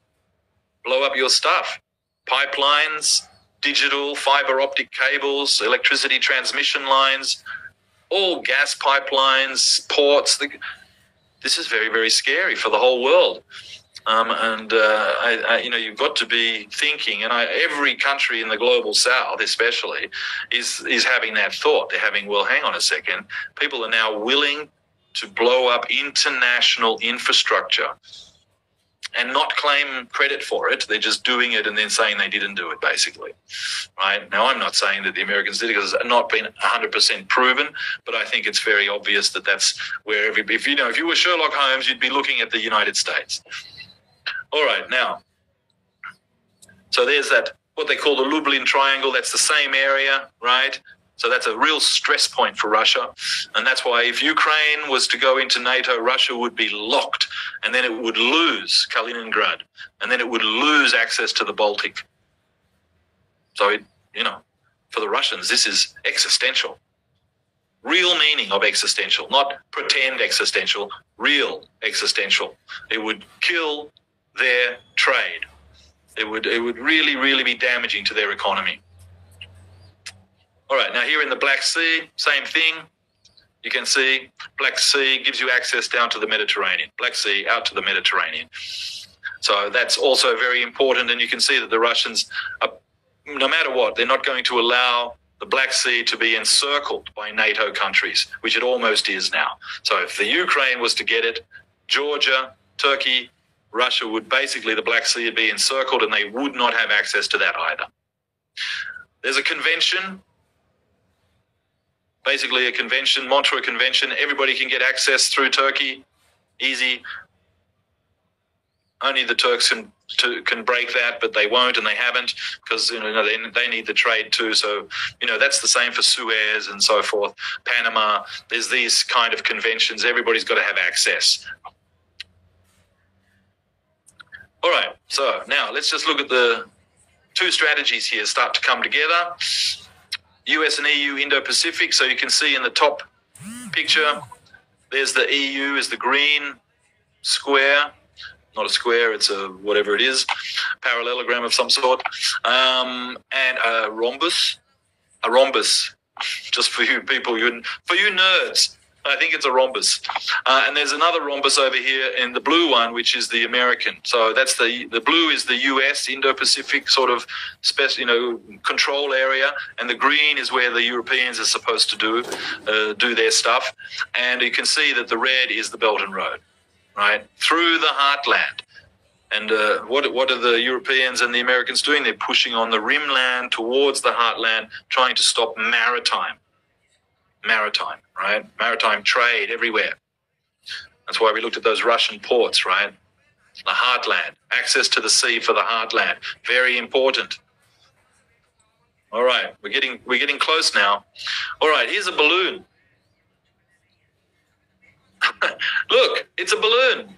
stuff. Pipelines, digital, fiber optic cables, electricity transmission lines, all gas pipelines, ports. This is very, very scary for the whole world. You've got to be thinking, and every country in the global south especially is having that thought. They're having, well, hang on a second. People are now willing to blow up international infrastructure and not claim credit for it. They're just doing it and then saying they didn't do it, basically. Right? Now, I'm not saying that the Americans did it because it's not been 100% proven, but I think it's very obvious that that's where if you were Sherlock Holmes, you'd be looking at the United States. All right, now, so there's that, what they call the Lublin Triangle. That's the same area, right? So that's a real stress point for Russia. And that's why if Ukraine was to go into NATO, Russia would be locked, and then it would lose Kaliningrad, and then it would lose access to the Baltic. So, for the Russians, this is existential. Real meaning of existential, not pretend existential, real existential. It would kill their trade. It would really, really be damaging to their economy. All right, now here in the Black Sea, same thing. You can see Black Sea gives you access down to the Mediterranean. Black Sea out to the Mediterranean. So that's also very important, and you can see that the Russians, no matter what, they're not going to allow the Black Sea to be encircled by NATO countries, which it almost is now. So if the Ukraine was to get it, Georgia, Turkey, Russia would basically, the Black Sea would be encircled, and they would not have access to that either. There's a convention, basically a convention, Montreux Convention. Everybody can get access through Turkey, easy. Only the Turks can break that, but they won't, and they haven't, because they need the trade too. So that's the same for Suez and so forth. Panama. There's these kind of conventions. Everybody's got to have access. All right. So now let's just look at the two strategies here start to come together. US and EU Indo-Pacific. So you can see in the top picture, there's the EU is the green square. Not a square, it's a whatever it is, parallelogram of some sort, and a rhombus, just for you people, for you nerds, I think it's a rhombus. And there's another rhombus over here in the blue one, which is the American. So that's the blue is the US Indo-Pacific sort of control area, and the green is where the Europeans are supposed to do their stuff. And you can see that the red is the Belt and Road, right through the heartland. And what are the Europeans and the Americans doing? They're pushing on the rimland towards the heartland, trying to stop maritime, right? Maritime trade everywhere. That's why we looked at those Russian ports, right? The heartland, access to the sea for the heartland, very important. All right, we're getting close now. All right, here's a balloon. Look, it's a balloon.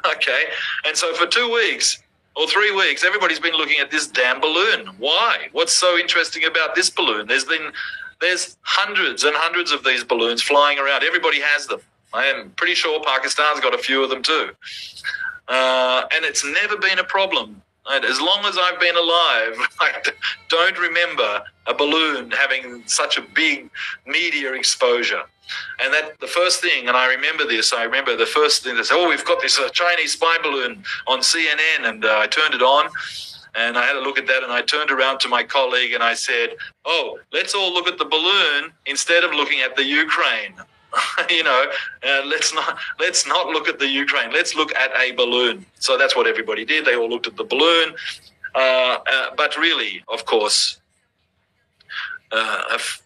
Okay, and so for 2 weeks or 3 weeks, everybody's been looking at this damn balloon. Why? What's so interesting about this balloon? There's hundreds and hundreds of these balloons flying around. Everybody has them. I am pretty sure Pakistan's got a few of them too. And it's never been a problem. And as long as I've been alive, I don't remember a balloon having such a big media exposure. And that the first thing, and I remember the first thing they said, we've got this Chinese spy balloon on CNN, and I turned it on, and I had a look at that, and I turned around to my colleague and I said, let's all look at the balloon instead of looking at the Ukraine. Let's not look at the Ukraine. Let's look at a balloon. So that's what everybody did. They all looked at the balloon. But really, of course,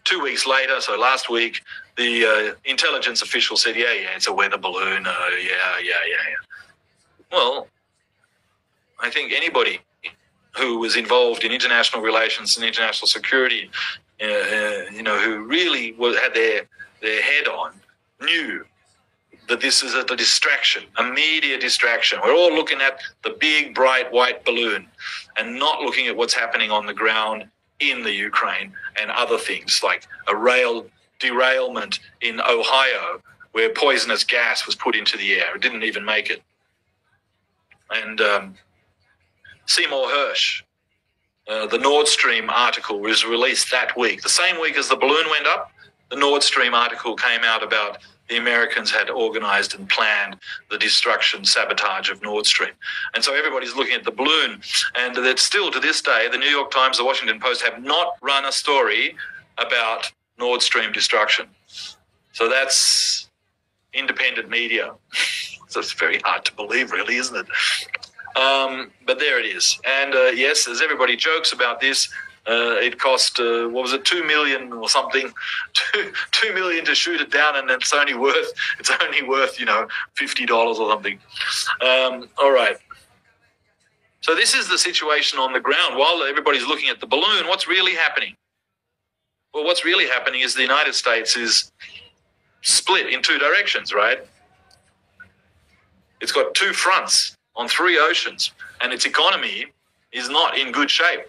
2 weeks later, so last week, the intelligence official said, yeah, it's a weather balloon. Yeah. Well, I think anybody who was involved in international relations and international security, who really had their head on, knew that this is a distraction, a media distraction. We're all looking at the big, bright, white balloon and not looking at what's happening on the ground in the Ukraine and other things like a rail derailment in Ohio where poisonous gas was put into the air. It didn't even make it. And Seymour Hersh, the Nord Stream article was released that week. The same week as the balloon went up, the Nord Stream article came out about the Americans had organized and planned the destruction, sabotage of Nord Stream. And so everybody's looking at the balloon. And that still to this day, the New York Times, the Washington Post have not run a story about Nord Stream destruction. So that's independent media. So it's very hard to believe, really, isn't it? But there it is. And yes, as everybody jokes about this, it cost, what was it, 2 million or something, 2 million to shoot it down, and it's only worth, $50 or something. All right. So this is the situation on the ground. While everybody's looking at the balloon, what's really happening? Well, what's really happening is the United States is split in two directions, right? It's got two fronts on three oceans, and its economy is not in good shape.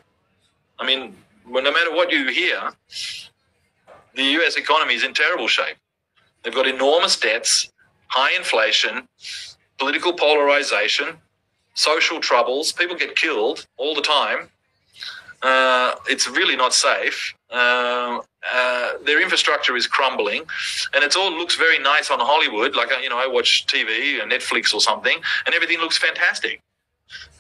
I mean, no matter what you hear, the US economy is in terrible shape. They've got enormous debts, high inflation, political polarization, social troubles. People get killed all the time. It's really not safe. Their infrastructure is crumbling, and it all looks very nice on Hollywood. Like, I watch TV, Netflix or something, and everything looks fantastic.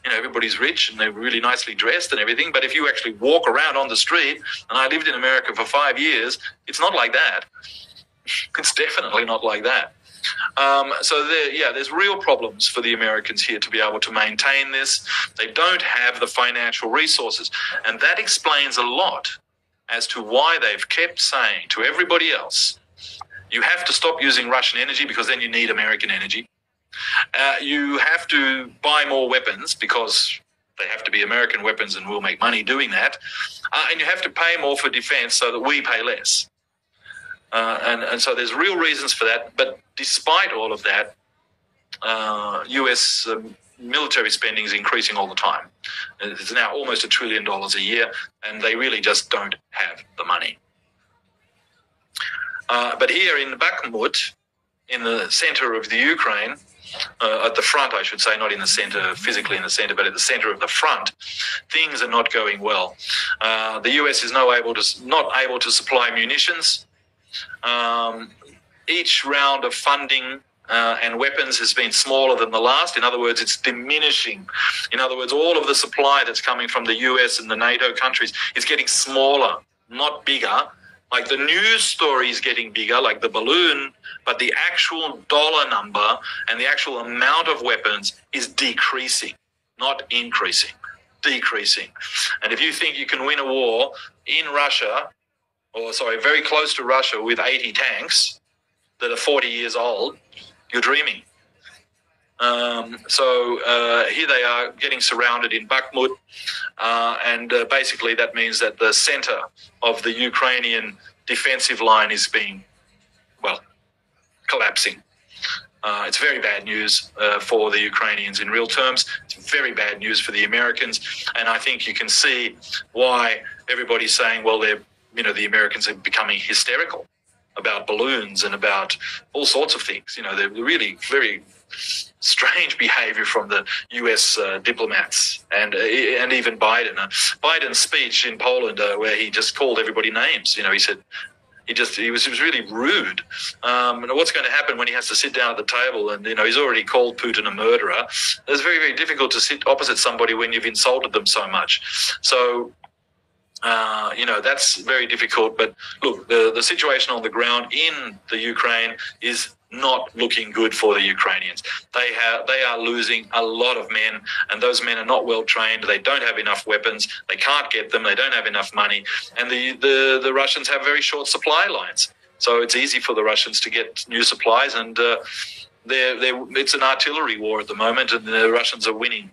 Everybody's rich and they're really nicely dressed and everything. But if you actually walk around on the street, and I lived in America for 5 years, it's not like that. It's definitely not like that. So there's real problems for the Americans here to be able to maintain this. They don't have the financial resources. And that explains a lot as to why they've kept saying to everybody else, you have to stop using Russian energy because then you need American energy. You have to buy more weapons because they have to be American weapons and we'll make money doing that. And you have to pay more for defense so that we pay less. And so there's real reasons for that. But despite all of that, US military spending is increasing all the time. It's now almost $1 trillion a year, and they really just don't have the money. But here in Bakhmut, in the center of the Ukraine, at the front, I should say, not in the center, physically in the center, but at the center of the front, things are not going well. The US is not able to supply munitions. Each round of funding and weapons has been smaller than the last. In other words, it's diminishing. In other words, all of the supply that's coming from the US and the NATO countries is getting smaller, not bigger. Like the news story is getting bigger, like the balloon, but the actual dollar number and the actual amount of weapons is decreasing, not increasing, decreasing. And if you think you can win a war in Russia, very close to Russia with 80 tanks that are 40 years old, you're dreaming. Here they are getting surrounded in Bakhmut, and basically that means that the center of the Ukrainian defensive line is being, collapsing. It's very bad news for the Ukrainians in real terms. It's very bad news for the Americans, and I think you can see why everybody's saying, the Americans are becoming hysterical about balloons and about all sorts of things. They're really very strange behavior from the U.S. diplomats and even Biden. Biden's speech in Poland, where he just called everybody names. He said he was really rude. What's going to happen when he has to sit down at the table and he's already called Putin a murderer? It's very, very difficult to sit opposite somebody when you've insulted them so much. So. That's very difficult. But look, the situation on the ground in the Ukraine is not looking good for the Ukrainians. They are losing a lot of men, and those men are not well trained. They don't have enough weapons. They can't get them. They don't have enough money, and the Russians have very short supply lines. So it's easy for the Russians to get new supplies, and it's an artillery war at the moment, and the Russians are winning,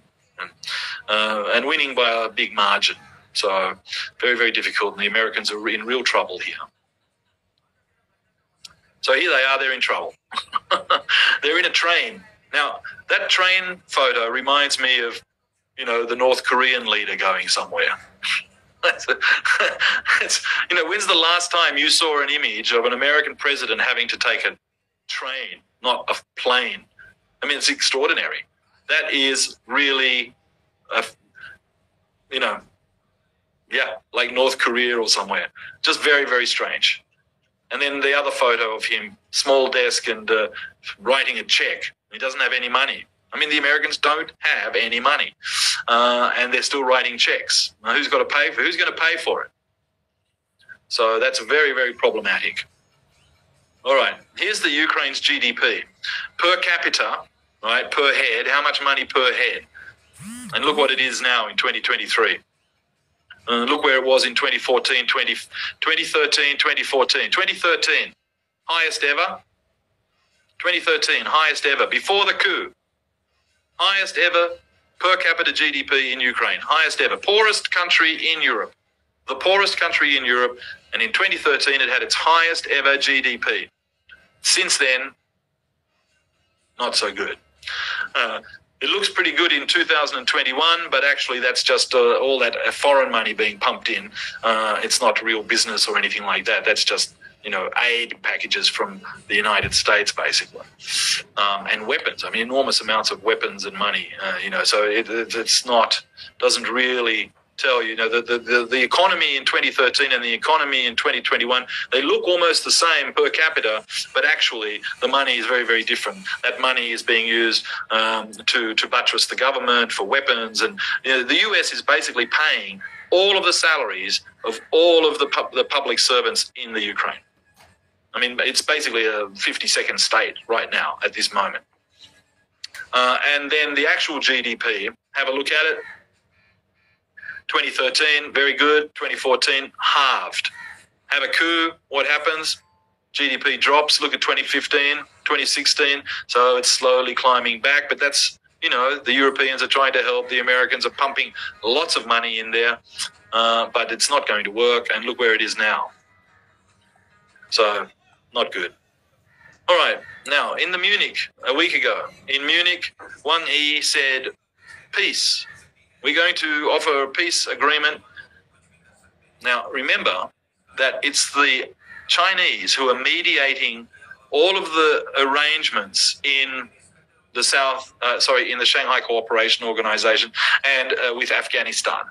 and winning by a big margin. So very, very difficult, and the Americans are in real trouble here. So here they are, they're in trouble. They're in a train. Now, that train photo reminds me of, the North Korean leader going somewhere. When's the last time you saw an image of an American president having to take a train, not a plane? I mean, it's extraordinary. That is really, like North Korea or somewhere. Just very, very strange. And then the other photo of him, small desk and writing a check. He doesn't have any money. I mean, the Americans don't have any money, and they're still writing checks. Now, who's going to pay for it? So that's very, very problematic. All right, here's the Ukraine's GDP per capita, right? Per head, how much money per head? And look what it is now in 2023. Look where it was in 2014, 2013, 2014. 2013, highest ever. 2013, highest ever. Before the coup, highest ever per capita GDP in Ukraine. Highest ever. Poorest country in Europe. The poorest country in Europe. And in 2013, it had its highest ever GDP. Since then, not so good. It looks pretty good in 2021, but actually that's just all that foreign money being pumped in. It's not real business or anything like that. That's just, aid packages from the United States, basically. And weapons. I mean, enormous amounts of weapons and money, so it's not, doesn't really tell you, the economy in 2013 and the economy in 2021, they look almost the same per capita, but actually the money is very, very different. That money is being used to buttress the government for weapons, and the US is basically paying all of the salaries of all of the public servants in the Ukraine. I mean, it's basically a 52nd state right now at this moment. And then the actual GDP, have a look at it. 2013, very good. 2014, halved. Have a coup, what happens? GDP drops. Look at 2015, 2016. So it's slowly climbing back. But that's, the Europeans are trying to help. The Americans are pumping lots of money in there. But it's not going to work. And look where it is now. So, not good. All right. Now, in the Munich, a week ago, in Munich, Wang Yi said, peace. We're going to offer a peace agreement. Now, remember that it's the Chinese who are mediating all of the arrangements in the in the Shanghai Cooperation Organization and with Afghanistan.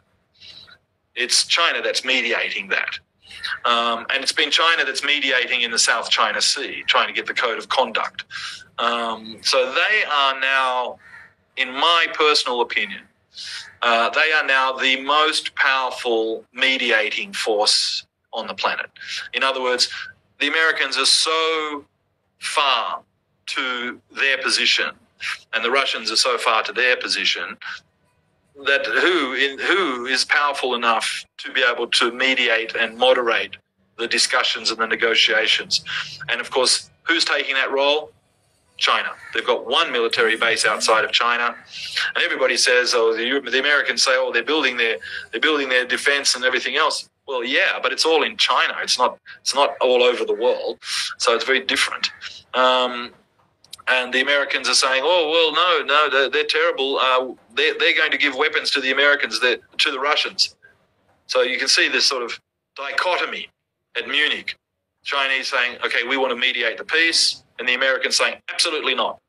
It's China that's mediating that. And it's been China that's mediating in the South China Sea, trying to get the code of conduct. So they are now, in my personal opinion, they are now the most powerful mediating force on the planet. In other words, the Americans are so far to their position, and the Russians are so far to their position, that who is powerful enough to be able to mediate and moderate the discussions and the negotiations. And of course, who's taking that role? China. They've got one military base outside of China, and everybody says, the Americans say, they're building their defense and everything else. Well, yeah, but it's all in China. It's not all over the world, so it's very different. And the Americans are saying, no, they're terrible. They're going to give weapons to the Americans, to the Russians. So you can see this sort of dichotomy at Munich. Chinese saying, okay, we want to mediate the peace, and the Americans saying, absolutely not.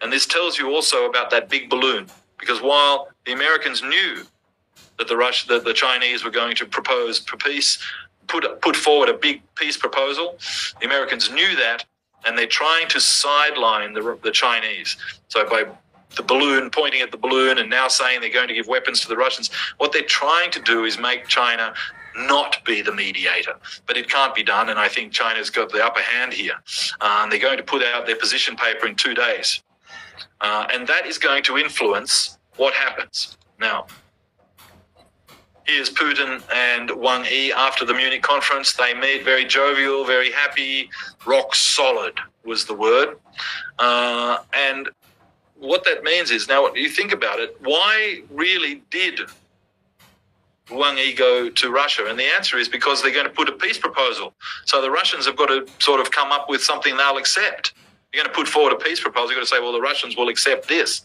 And this tells you also about that big balloon, because while the Americans knew that the Chinese were going to propose for peace, put forward a big peace proposal, the Americans knew that, and they're trying to sideline the Chinese. So by the balloon, pointing at the balloon and now saying they're going to give weapons to the Russians, what they're trying to do is make China not be the mediator. But it can't be done, and I think China's got the upper hand here. They're going to put out their position paper in 2 days. And that is going to influence what happens. Now, here's Putin and Wang Yi after the Munich conference. They meet, very jovial, very happy, rock solid was the word. And what that means is, now you think about it, why really did Wang Yi go to Russia? And the answer is because they're going to put a peace proposal. So the Russians have got to sort of come up with something they'll accept. You're going to put forward a peace proposal. You've got to say, well, the Russians will accept this.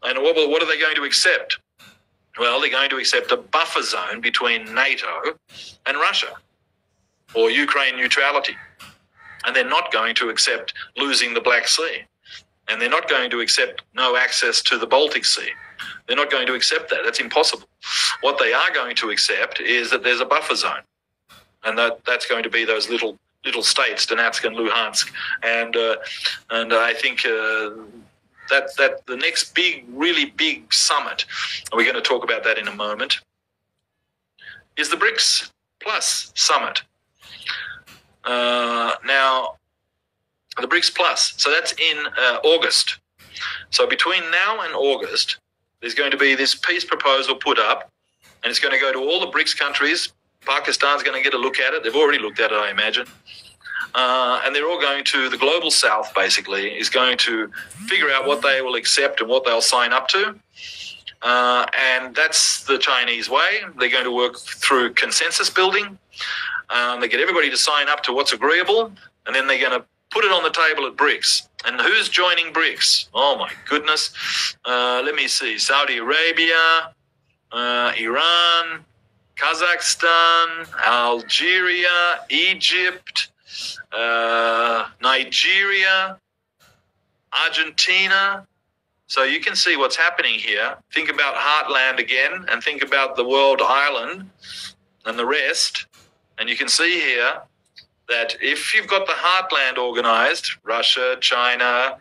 And what are they going to accept? Well, they're going to accept a buffer zone between NATO and Russia, or Ukraine neutrality. And they're not going to accept losing the Black Sea. And they're not going to accept no access to the Baltic Sea. They're not going to accept that. That's impossible. What they are going to accept is that there's a buffer zone. And that's going to be those little states, Donetsk and Luhansk. And I think that the next really big summit, and we're going to talk about that in a moment, is the BRICS Plus summit. Now, the BRICS Plus, so that's in August. So between now and August, there's going to be this peace proposal put up, and it's going to go to all the BRICS countries. Pakistan's going to get a look at it. They've already looked at it, I imagine. And they're all going to, the global south basically, is going to figure out what they will accept and what they'll sign up to. And that's the Chinese way. They're going to work through consensus building. They get everybody to sign up to what's agreeable, and then they're going to put it on the table at BRICS. And who's joining BRICS? Oh, my goodness. Let me see. Saudi Arabia, Iran, Kazakhstan, Algeria, Egypt, Nigeria, Argentina. So you can see what's happening here. Think about heartland again, and think about the world island and the rest. And you can see here that if you've got the heartland organized, Russia, China,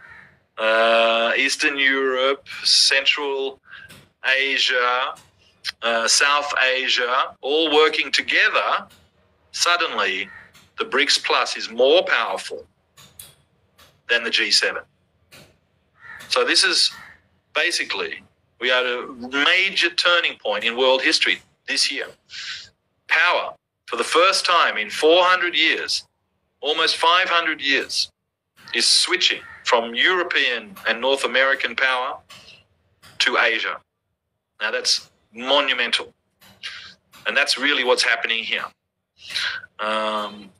Eastern Europe, Central Asia, South Asia, all working together, suddenly the BRICS Plus is more powerful than the G7. So this is basically, we are at a major turning point in world history this year. Power, for the first time in 400 years, almost 500 years, is switching from European and North American power to Asia. Now that's monumental. And that's really what's happening here.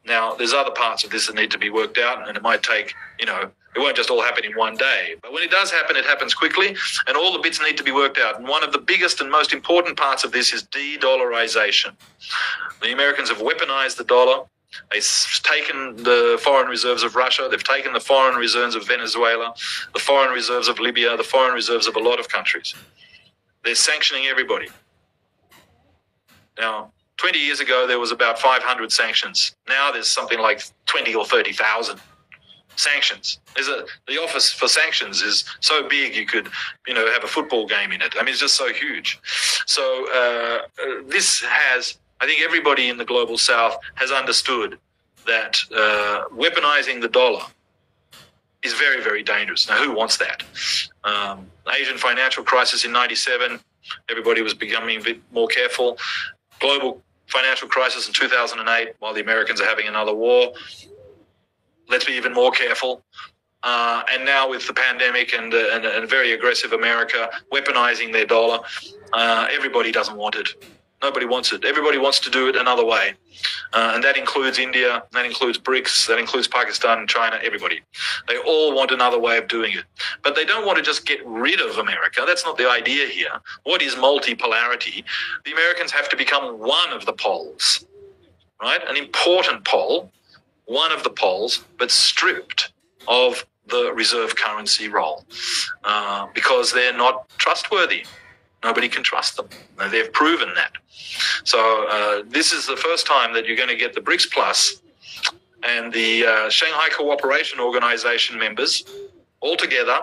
Now, there's other parts of this that need to be worked out, and it might take, it won't just all happen in one day. But when it does happen, it happens quickly, and all the bits need to be worked out. And one of the biggest and most important parts of this is de-dollarization. The Americans have weaponized the dollar. They've taken the foreign reserves of Russia. They've taken the foreign reserves of Venezuela, the foreign reserves of Libya, the foreign reserves of a lot of countries. They're sanctioning everybody. Now, 20 years ago, there was about 500 sanctions. Now there's something like 20 or 30,000 sanctions. The office for sanctions is so big you could, have a football game in it. I mean, it's just so huge. So this has, I think everybody in the global south has understood that weaponizing the dollar is very, very dangerous. Now, who wants that? The Asian financial crisis in 97, everybody was becoming a bit more careful. Global financial crisis in 2008, while the Americans are having another war. Let's be even more careful. And now with the pandemic and very aggressive America weaponizing their dollar, everybody doesn't want it. Nobody wants it. Everybody wants to do it another way. And that includes India, that includes BRICS, that includes Pakistan, China, everybody. They all want another way of doing it. But they don't want to just get rid of America. That's not the idea here. What is multipolarity? The Americans have to become one of the poles, right? An important pole, one of the poles, but stripped of the reserve currency role because they're not trustworthy. Nobody can trust them. They've proven that. So this is the first time that you're going to get the BRICS Plus and the Shanghai Cooperation Organization members all together,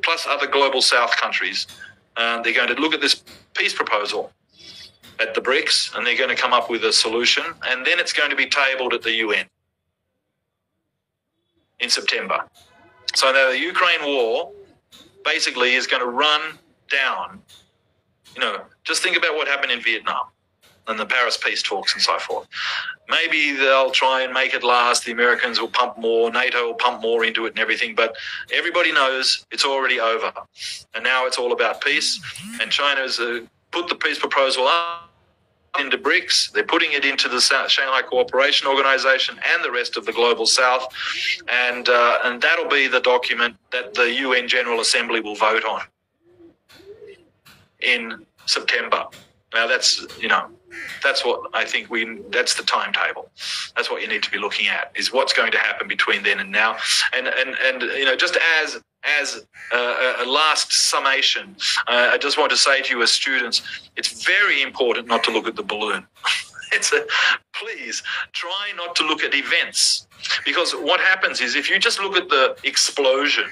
plus other global south countries. They're going to look at this peace proposal at the BRICS, and they're going to come up with a solution, and then it's going to be tabled at the UN in September. So now the Ukraine war basically is going to run down. Just think about what happened in Vietnam and the Paris peace talks and so forth. Maybe they'll try and make it last. The Americans will pump more, NATO will pump more into it and everything, but everybody knows it's already over. And now it's all about peace. And China's put the peace proposal up into BRICS. They're putting it into the Shanghai Cooperation Organization and the rest of the global south. And that'll be the document that the UN General Assembly will vote on in September. Now that's what I think that's the timetable. That's what you need to be looking at, is what's going to happen between then and now. And just as a last summation, I just want to say to you as students, it's very important not to look at the balloon. Please try not to look at events, because what happens is if you just look at the explosion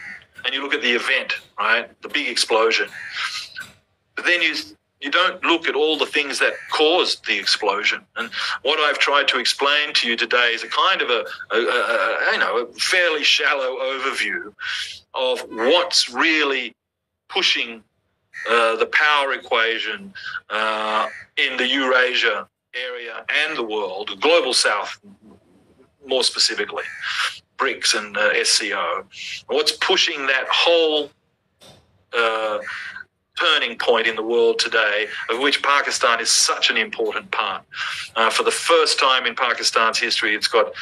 and you look at the event, right, the big explosion, but then you don't look at all the things that caused the explosion. And what I've tried to explain to you today is a kind of a fairly shallow overview of what's really pushing the power equation in the Eurasia area and the world, the global south more specifically, BRICS and SCO. What's pushing that whole turning point in the world today, of which Pakistan is such an important part. For the first time in Pakistan's history, it's got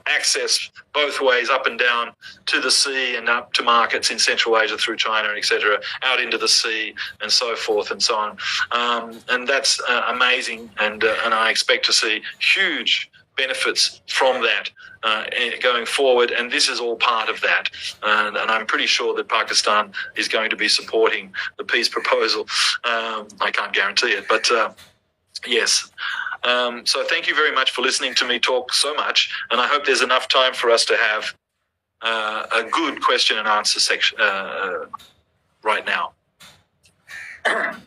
access both ways, up and down to the sea and up to markets in Central Asia through China, etc., out into the sea and so forth and so on. And that's amazing, and I expect to see huge benefits from that going forward, and this is all part of that. And I'm pretty sure that Pakistan is going to be supporting the peace proposal. I can't guarantee it, but yes. So thank you very much for listening to me talk so much, and I hope there's enough time for us to have a good question and answer section right now.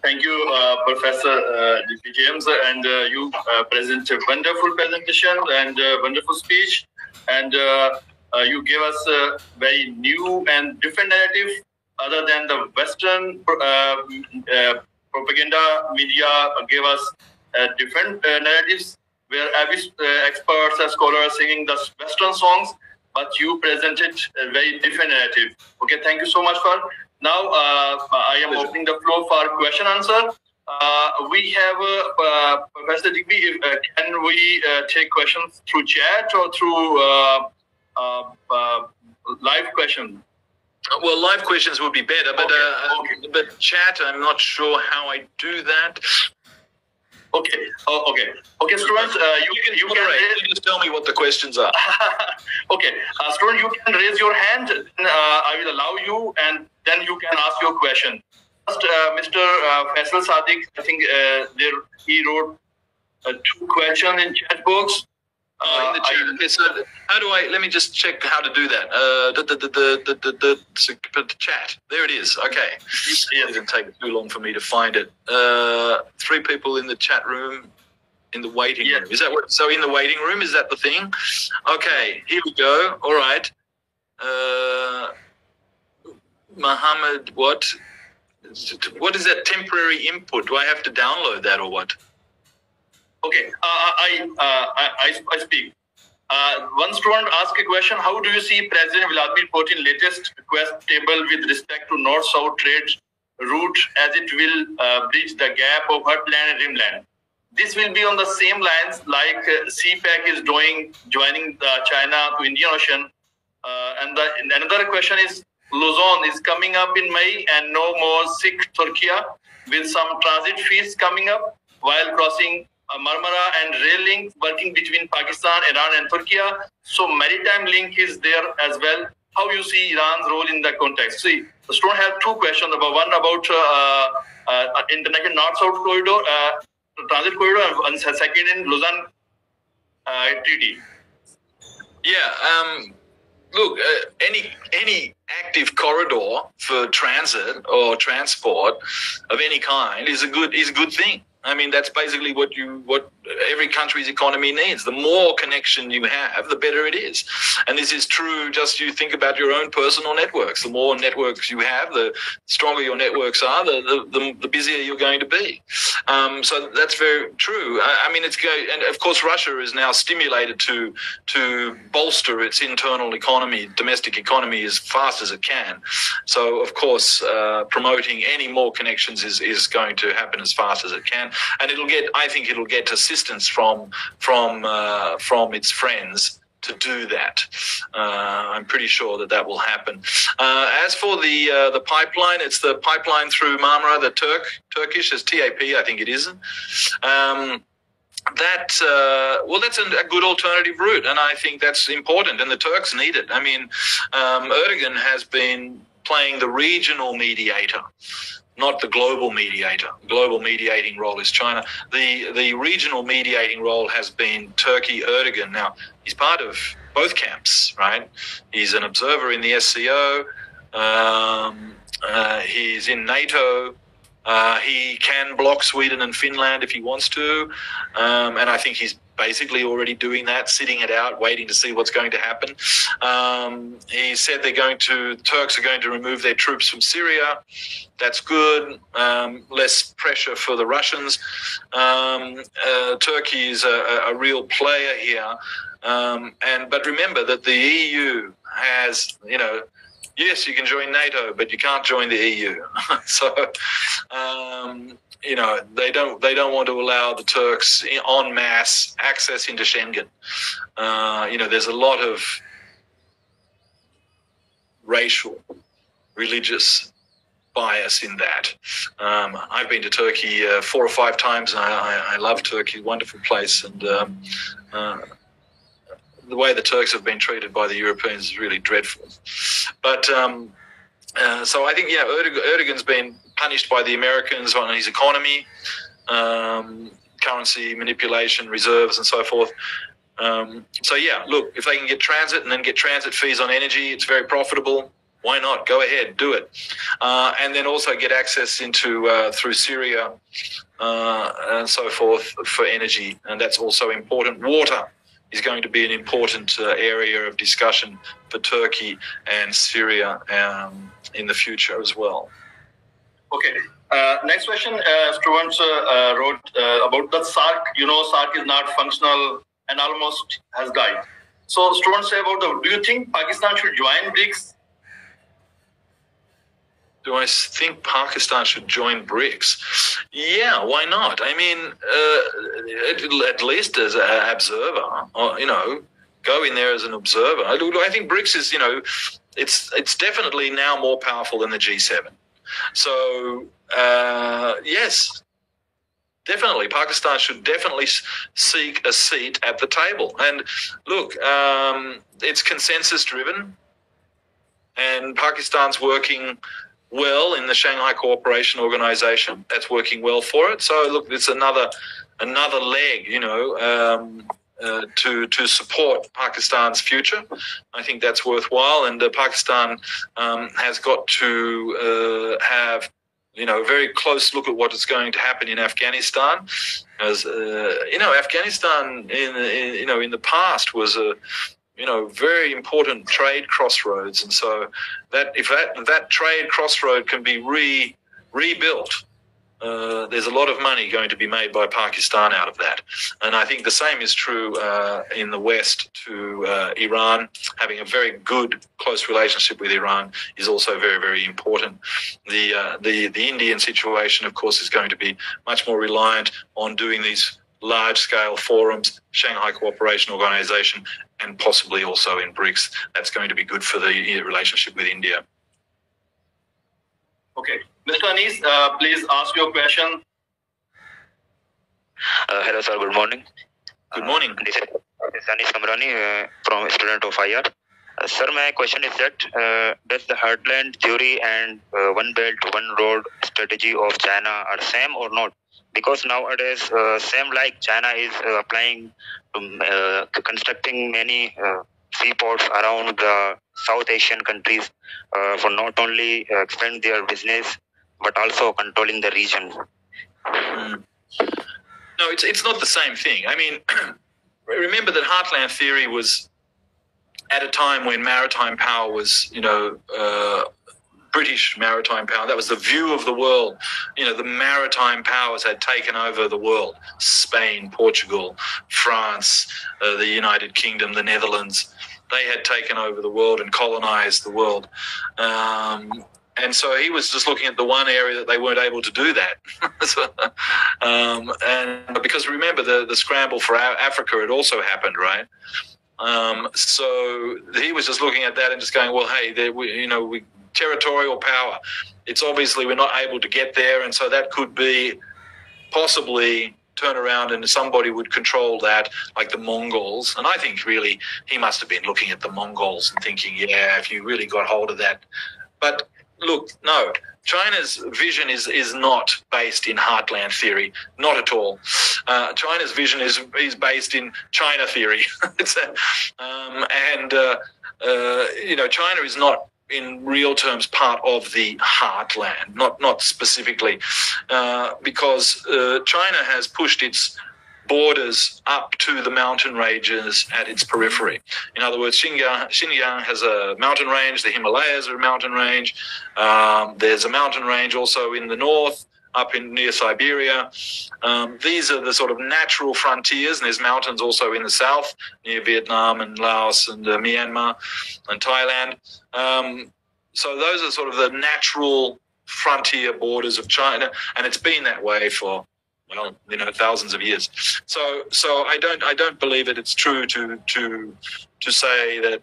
Thank you, Professor James, and you present a wonderful presentation and wonderful speech, and you gave us a very new and different narrative other than the Western propaganda media gave us different narratives where every experts and scholars singing the Western songs, but you presented a very different narrative. Okay, thank you so much for. Now, I am opening the floor for question answer. We have Professor Digby. Can we take questions through chat or through live questions? Well, live questions would be better, but but chat, I'm not sure how I do that. Okay. Okay, students, you can just tell me what the questions are. Okay, student, you can raise your hand. I will allow you, and then you can ask your question. First, Mr. Faisal Sadiq, I think he wrote 2 questions in chat box. In the chat. Okay, so how do I? Let me just check how to do that. The chat. There it is. Okay. It didn't take too long for me to find it. 3 people in the chat room, in the waiting room. Is that what? So in the waiting room, is that the thing? Okay. Here we go. All right. Muhammad, what? What is that temporary input? Do I have to download that or what? Okay, I speak. One student asked a question: how do you see President Vladimir Putin's latest request table with respect to North-South trade route, as it will bridge the gap of heartland and rimland? This will be on the same lines like CPEC is joining China to Indian Ocean. And another question is: Luzon is coming up in May, and no more Sikh Turkey with some transit fees coming up while crossing Marmara and rail link working between Pakistan, Iran and Turkey. So maritime link is there as well. How you see Iran's role in that context? See, the student have 2 questions. One about international north-south corridor, transit corridor, and second in Lausanne treaty. Yeah. Look, any active corridor for transit or transport of any kind is a good thing. I mean, that's basically what every country's economy needs. The more connection you have, the better it is. And this is true, just you think about your own personal networks. The more networks you have, the stronger your networks are, the busier you're going to be. So that's very true. I mean, and of course, Russia is now stimulated to bolster its internal economy, domestic economy, as fast as it can. So, of course, promoting any more connections is going to happen as fast as it can. And I think it'll get assistance from its friends to do that. I'm pretty sure that will happen. As for the pipeline, it's the pipeline through Marmara, the Turkish, as TAP, I think it is. That's a good alternative route, and I think that's important, and the Turks need it. I mean, Erdogan has been playing the regional mediator, not the global mediator. Global mediating role is China. The regional mediating role has been Turkey, Erdogan. Now, he's part of both camps, right? He's an observer in the SCO. He's in NATO. He can block Sweden and Finland if he wants to. And I think he's basically already doing that, sitting it out, waiting to see what's going to happen. He said Turks are going to remove their troops from Syria. That's good. Less pressure for the Russians. Turkey is a real player here. But remember that the EU has, yes, you can join NATO, but you can't join the EU. So, they don't want to allow the Turks en masse access into Schengen. There's a lot of racial, religious bias in that. I've been to Turkey 4 or 5 times. I love Turkey, wonderful place, and the way the Turks have been treated by the Europeans is really dreadful. But so I think, Erdogan's been punished by the Americans on his economy, currency manipulation, reserves, and so forth. Look, if they can get transit and then get transit fees on energy, it's very profitable. Why not? Go ahead, do it. And then also get access into through Syria and so forth for energy, and that's also important. Water is going to be an important area of discussion for Turkey and Syria in the future as well. Okay. Next question, students wrote about the SARC. SARC is not functional and almost has died. So students say do you think Pakistan should join BRICS? Do I think Pakistan should join BRICS? Yeah, why not? I mean, at least as an observer, go in there as an observer. I think BRICS is, it's definitely now more powerful than the G7. So, yes, definitely, Pakistan should definitely seek a seat at the table. And look, it's consensus-driven, and Pakistan's working well in the Shanghai Cooperation Organization. That's working well for it. So look, it's another leg, to support Pakistan's future. I think that's worthwhile, and Pakistan has got to have a very close look at what is going to happen in Afghanistan, as Afghanistan in the past was a very important trade crossroads, and so that if that trade crossroad can be rebuilt, there's a lot of money going to be made by Pakistan out of that. And I think the same is true in the West to Iran. Having a very good, close relationship with Iran is also very, very important. The Indian situation, of course, is going to be much more reliant on doing these large-scale forums, Shanghai Cooperation Organization, and possibly also in BRICS. That's going to be good for the relationship with India. Okay. Mr. Anis, please ask your question. Hello, sir. Good morning. Good morning. This is Anis Kamrani from student of IR. Sir, my question is that does the heartland theory and one belt, one road strategy of China are same or not? Because nowadays, same like China is applying, constructing many seaports around the South Asian countries for not only expand their business, but also controlling the region. No, it's not the same thing. I mean, remember that heartland theory was at a time when maritime power was, British maritime power. That was the view of the world. The maritime powers had taken over the world. Spain, Portugal, France, the United Kingdom, the Netherlands. They had taken over the world and colonized the world. And so he was just looking at the one area that they weren't able to do that. And because remember, the scramble for Africa had also happened, right? So he was just looking at that and just going, well, hey, we territorial power. It's obviously we're not able to get there, and so that could be possibly turn around and somebody would control that, like the Mongols. And I think really he must have been looking at the Mongols and thinking, yeah, if you really got hold of that. But look, no, China's vision is not based in heartland theory, not at all. China's vision is based in China theory. China is not in real terms part of the heartland, not specifically, because China has pushed its borders up to the mountain ranges at its periphery. In other words, Xinjiang has a mountain range, the Himalayas are a mountain range. There's a mountain range also in the north, up in near Siberia. These are the sort of natural frontiers, and there's mountains also in the south, near Vietnam and Laos and Myanmar and Thailand. So those are sort of the natural frontier borders of China, and it's been that way for, well, thousands of years. So I don't believe it. It's true to say that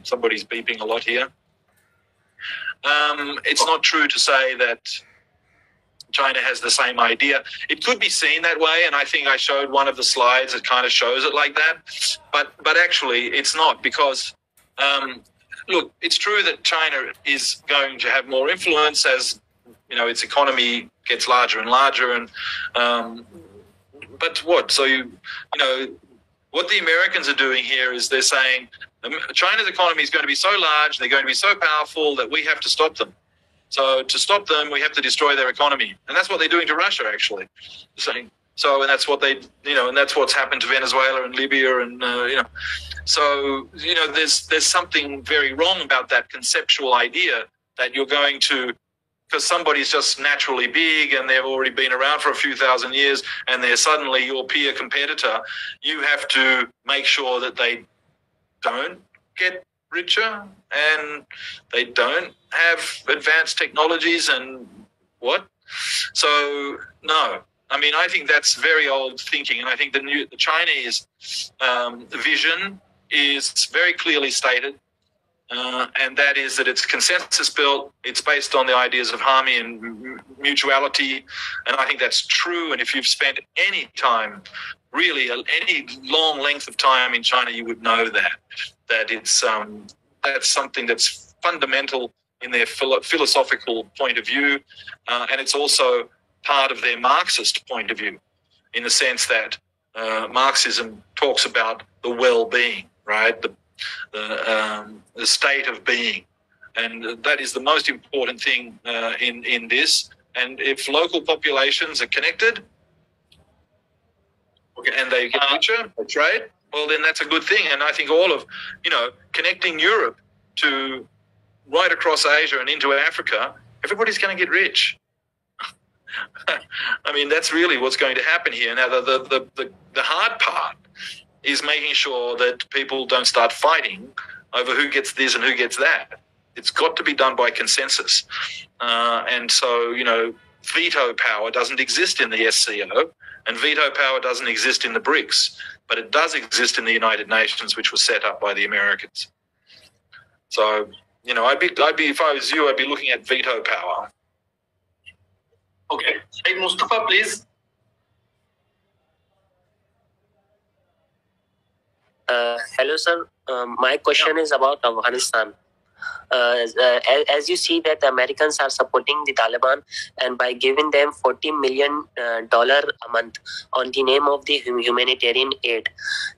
somebody's beeping a lot here. It's not true to say that China has the same idea. It could be seen that way, and I think I showed one of the slides that kind of shows it like that. But actually, it's not, because look, it's true that China is going to have more influence as its economy gets larger and larger, and but what? So what the Americans are doing here is they're saying China's economy is going to be so large, they're going to be so powerful that we have to stop them. So to stop them, we have to destroy their economy, and that's what they're doing to Russia, actually. And that's what they, and that's what's happened to Venezuela and Libya, and So there's something very wrong about that conceptual idea that you're going to, because somebody's just naturally big and they've already been around for a few thousand years, and they're suddenly your peer competitor. You have to make sure that they don't get richer and they don't have advanced technologies and what. So no, I mean, I think that's very old thinking, and I think the Chinese vision is very clearly stated, and that is that it's consensus built. It's based on the ideas of harmony and mutuality, and I think that's true. And if you've spent any time, really any long length of time in China, you would know that it's that's something that's fundamental in their philosophical point of view, and it's also part of their Marxist point of view, in the sense that Marxism talks about the well-being, right? The state of being, and that is the most important thing in this. And if local populations are connected, and they get richer, they trade, well, then that's a good thing. And I think all of, connecting Europe to right across Asia and into Africa, everybody's going to get rich. I mean, that's really what's going to happen here. Now, the hard part is making sure that people don't start fighting over who gets this and who gets that. It's got to be done by consensus. And so, veto power doesn't exist in the SCO, and veto power doesn't exist in the BRICS, but it does exist in the United Nations, which was set up by the Americans. So, I'd be if I was you, I'd be looking at veto power. Okay. Hey, Mustafa, please. Hello, sir. My question is about Afghanistan. As you see that the Americans are supporting the Taliban, and by giving them $40 million a month on the name of the humanitarian aid,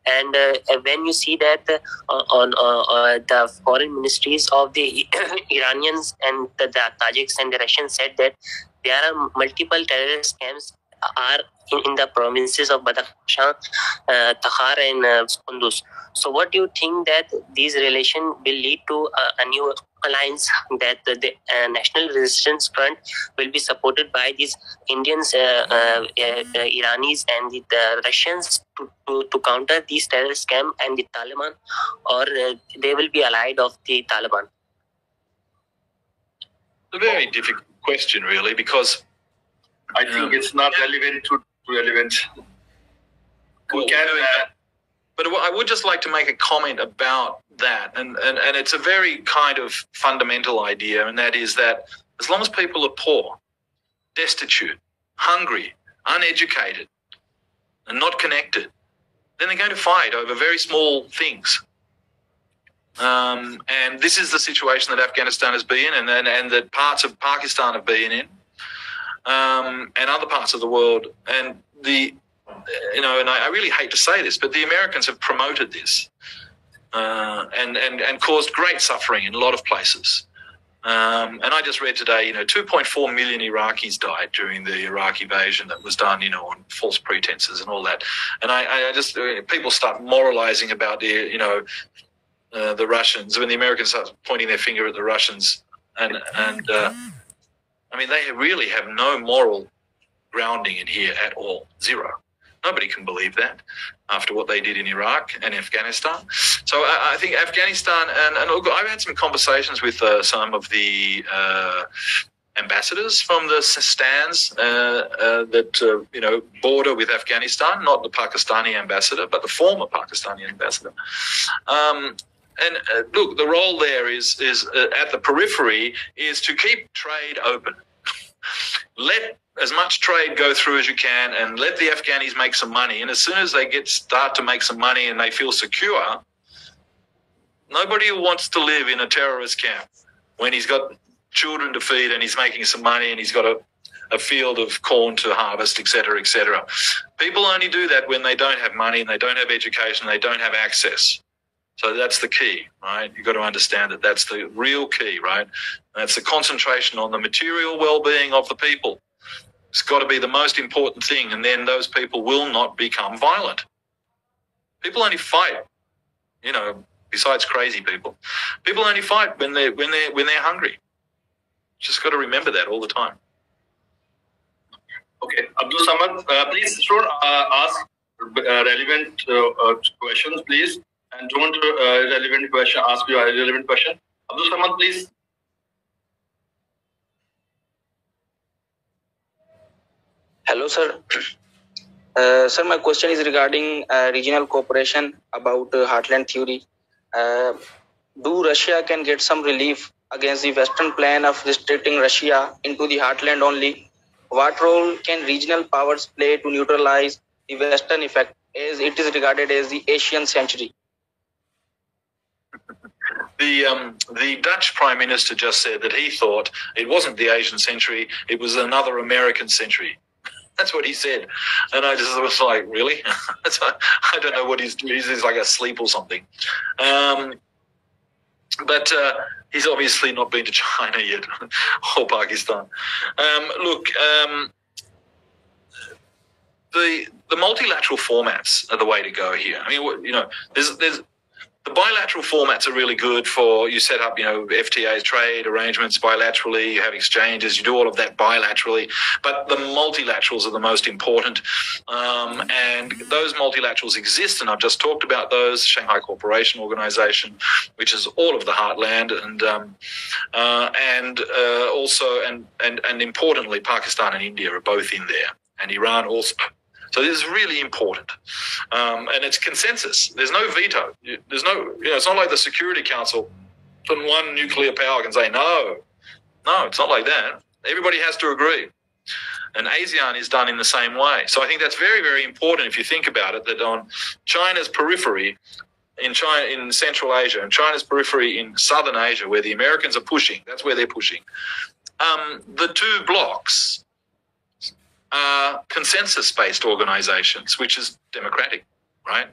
and when you see that on the foreign ministries of the Iranians and the Tajiks and the Russians said that there are multiple terrorist camps are in the provinces of Badakhshan, Takhar and Kunduz. So what do you think that these relations will lead to a new alliance, that the National Resistance Front will be supported by these Indians, Iranis and the Russians to counter these terrorist camp and the Taliban, or they will be allied of the Taliban? It's a very difficult question, really, because I think it's not relevant to relevant. But I would just like to make a comment about that, and it's a very kind of fundamental idea, and that is that as long as people are poor, destitute, hungry, uneducated, and not connected, then they're going to fight over very small things. And this is the situation that Afghanistan has been in, and that parts of Pakistan have been in, and other parts of the world. And and I really hate to say this, but the Americans have promoted this and caused great suffering in a lot of places. And I just read today, 2.4 million Iraqis died during the Iraq invasion that was done, on false pretenses and all that. And I just, people start moralizing about the Russians when the Americans start pointing their finger at the Russians, and they really have no moral grounding in here at all. Zero. Nobody can believe that after what they did in Iraq and Afghanistan. So I think Afghanistan, and look, I've had some conversations with some of the ambassadors from the stands that border with Afghanistan, not the Pakistani ambassador, but the former Pakistani ambassador. Look, the role there is at the periphery is to keep trade open. Let as much trade go through as you can, and let the Afghanis make some money. And as soon as they start to make some money and they feel secure, nobody wants to live in a terrorist camp when he's got children to feed and he's making some money and he's got a field of corn to harvest, etc., etc. People only do that when they don't have money and they don't have education, and they don't have access. So that's the key, right? You've got to understand that that's the real key, right? That's the concentration on the material well-being of the people. It's got to be the most important thing, and then those people will not become violent. People only fight, besides crazy people. People only fight when they're hungry. Just got to remember that all the time. Okay, Abdul Samad, please ask relevant questions, please, and don't ask you a relevant question. Abdul Samad, please. Hello, sir. Sir, my question is regarding regional cooperation about heartland theory. Do Russia can get some relief against the Western plan of restricting Russia into the heartland only? What role can regional powers play to neutralize the Western effect, as it is regarded as the Asian century? The Dutch Prime Minister just said that he thought it wasn't the Asian century, it was another American century. That's what he said. And I just was like, really? I don't know what he's doing. He's like asleep or something. But he's obviously not been to China yet or Pakistan. The multilateral formats are the way to go here. I mean, there's the bilateral formats are really good for, you set up, FTAs, trade arrangements bilaterally, you have exchanges, you do all of that bilaterally, but the multilaterals are the most important. And those multilaterals exist, and I've just talked about those, Shanghai Cooperation Organization, which is all of the heartland, and importantly, Pakistan and India are both in there, and Iran also. So this is really important, and it's consensus. There's no veto. There's no, it's not like the Security Council, and one nuclear power can say no. No, it's not like that. Everybody has to agree, and ASEAN is done in the same way. So I think that's very, very important if you think about it. That on China's periphery, in Central Asia, and China's periphery in Southern Asia, where the Americans are pushing, that's where they're pushing. The two blocks are consensus-based organizations, which is democratic, right?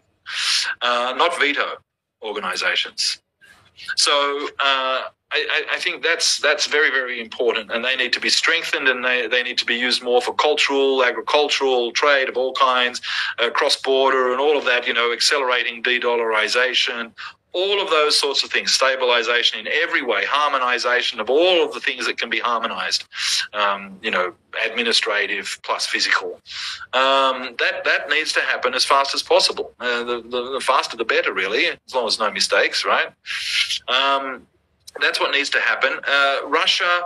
Not veto organizations. So I think that's very, very important, and they need to be strengthened, and they need to be used more for cultural, agricultural, trade of all kinds, cross-border and all of that, accelerating de-dollarization, all of those sorts of things, stabilization in every way, harmonization of all of the things that can be harmonized, administrative plus physical. That needs to happen as fast as possible. The faster the better, really, as long as no mistakes, right? That's what needs to happen. Russia,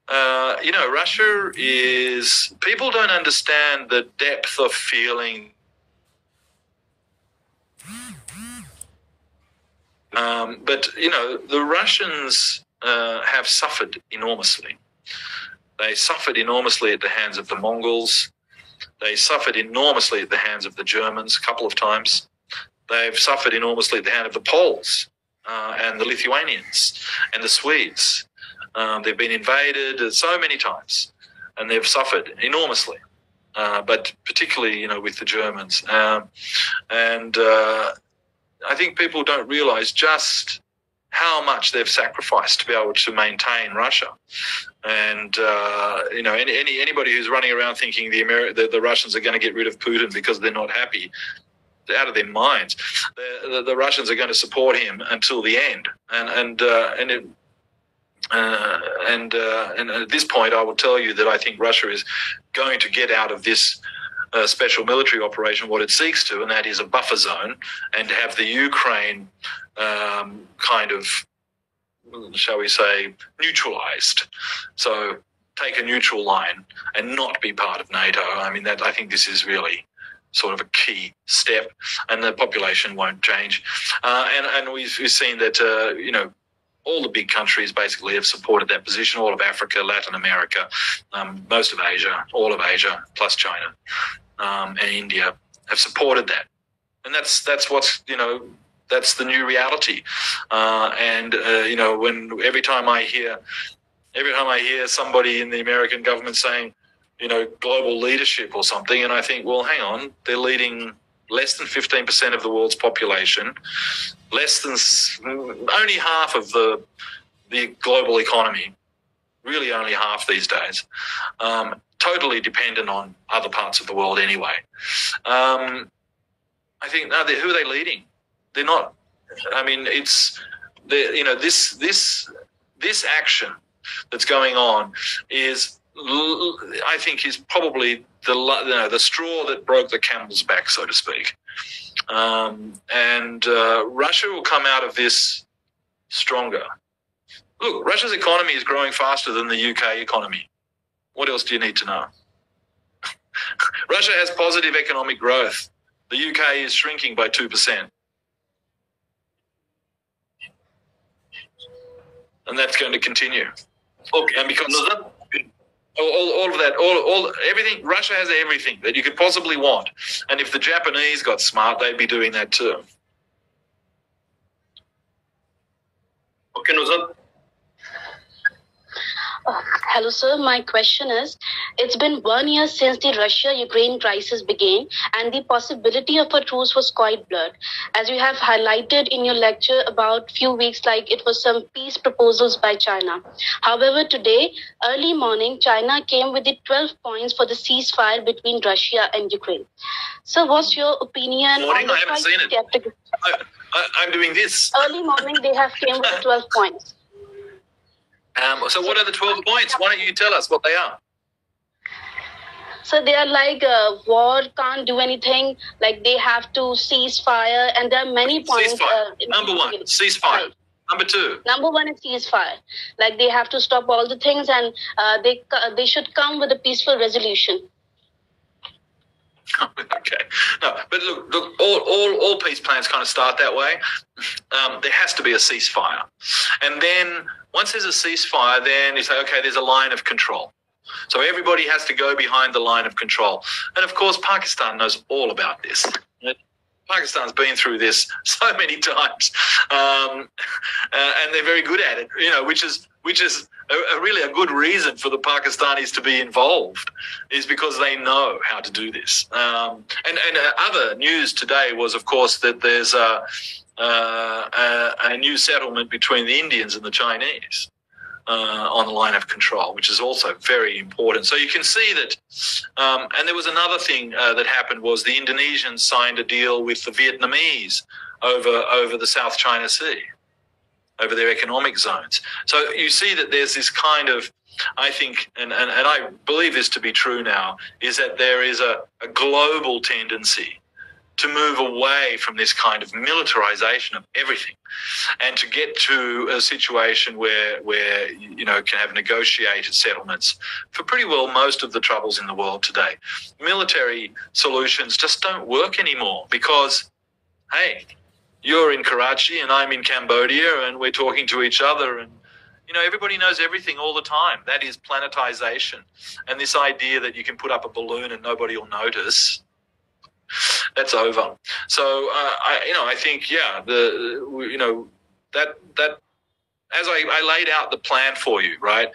Russia is, people don't understand the depth of feeling. But the Russians have suffered enormously. They suffered enormously at the hands of the Mongols. They suffered enormously at the hands of the Germans a couple of times. They've suffered enormously at the hand of the Poles and the Lithuanians and the Swedes. They've been invaded so many times, and they've suffered enormously. But particularly, with the Germans. I think people don't realize just how much they've sacrificed to be able to maintain Russia. And anybody who's running around thinking the Russians are going to get rid of Putin because they're not happy, they're out of their minds. The Russians are going to support him until the end. And at this point, I will tell you that I think Russia is going to get out of this special military operation what it seeks to, and that is a buffer zone, and to have the Ukraine kind of, shall we say, neutralized. So take a neutral line and not be part of NATO. I mean, I think this is really sort of a key step, and the population won't change. And we've seen that, all the big countries basically have supported that position. All of Africa, Latin America, most of Asia, all of Asia, plus China and India have supported that. And that's what's, that's the new reality. When every time I hear somebody in the American government saying, global leadership or something, and I think, well, hang on, they're leading less than 15% of the world's population, only half of the global economy, really only half these days, totally dependent on other parts of the world anyway. I think, no, who are they leading? They're not. I mean, it's this action that's going on is, I think, is probably the straw that broke the camel's back, so to speak. Russia will come out of this stronger. Look, Russia's economy is growing faster than the UK economy. What else do you need to know? Russia has positive economic growth. The UK is shrinking by 2%. And that's going to continue. Okay. And because all of that, everything, Russia has everything that you could possibly want. And if the Japanese got smart, they'd be doing that too. Okay, Nuzhat. Hello, sir. My question is, it's been 1 year since the Russia-Ukraine crisis began, and the possibility of a truce was quite blurred. As you have highlighted in your lecture about few weeks, like it was some peace proposals by China. However, today, early morning, China came with the 12 points for the ceasefire between Russia and Ukraine. So what's your opinion Morning, on the I haven't seen it. I'm doing this. Early morning, they have came with the 12 points. So what are the 12 points? Why don't you tell us what they are? So they are like war can't do anything, like they have to cease fire, and there are many points. Number one, ceasefire. Right. Number two. Number one is ceasefire. Like they have to stop all the things, and they should come with a peaceful resolution. Okay. No, but look. All peace plans kind of start that way. There has to be a ceasefire, and then once there's a ceasefire, then you say, okay, there's a line of control. So everybody has to go behind the line of control, and of course, Pakistan knows all about this. Pakistan's been through this so many times, and they're very good at it. Which is really a good reason for the Pakistanis to be involved, is because they know how to do this. And other news today was, of course, that there's a new settlement between the Indians and the Chinese on the line of control, which is also very important. So you can see that. And there was another thing that happened, was the Indonesians signed a deal with the Vietnamese over the South China Sea, over their economic zones. So you see that there's this kind of, I think, and I believe this to be true now, is that there is a global tendency to move away from this kind of militarization of everything, and to get to a situation where can have negotiated settlements for pretty well most of the troubles in the world today. Military solutions just don't work anymore, because, hey, you're in Karachi and I'm in Cambodia and we're talking to each other, and everybody knows everything all the time. That is planetization. And this idea that you can put up a balloon and nobody will notice, that's over. So I think that as I laid out the plan for you, right?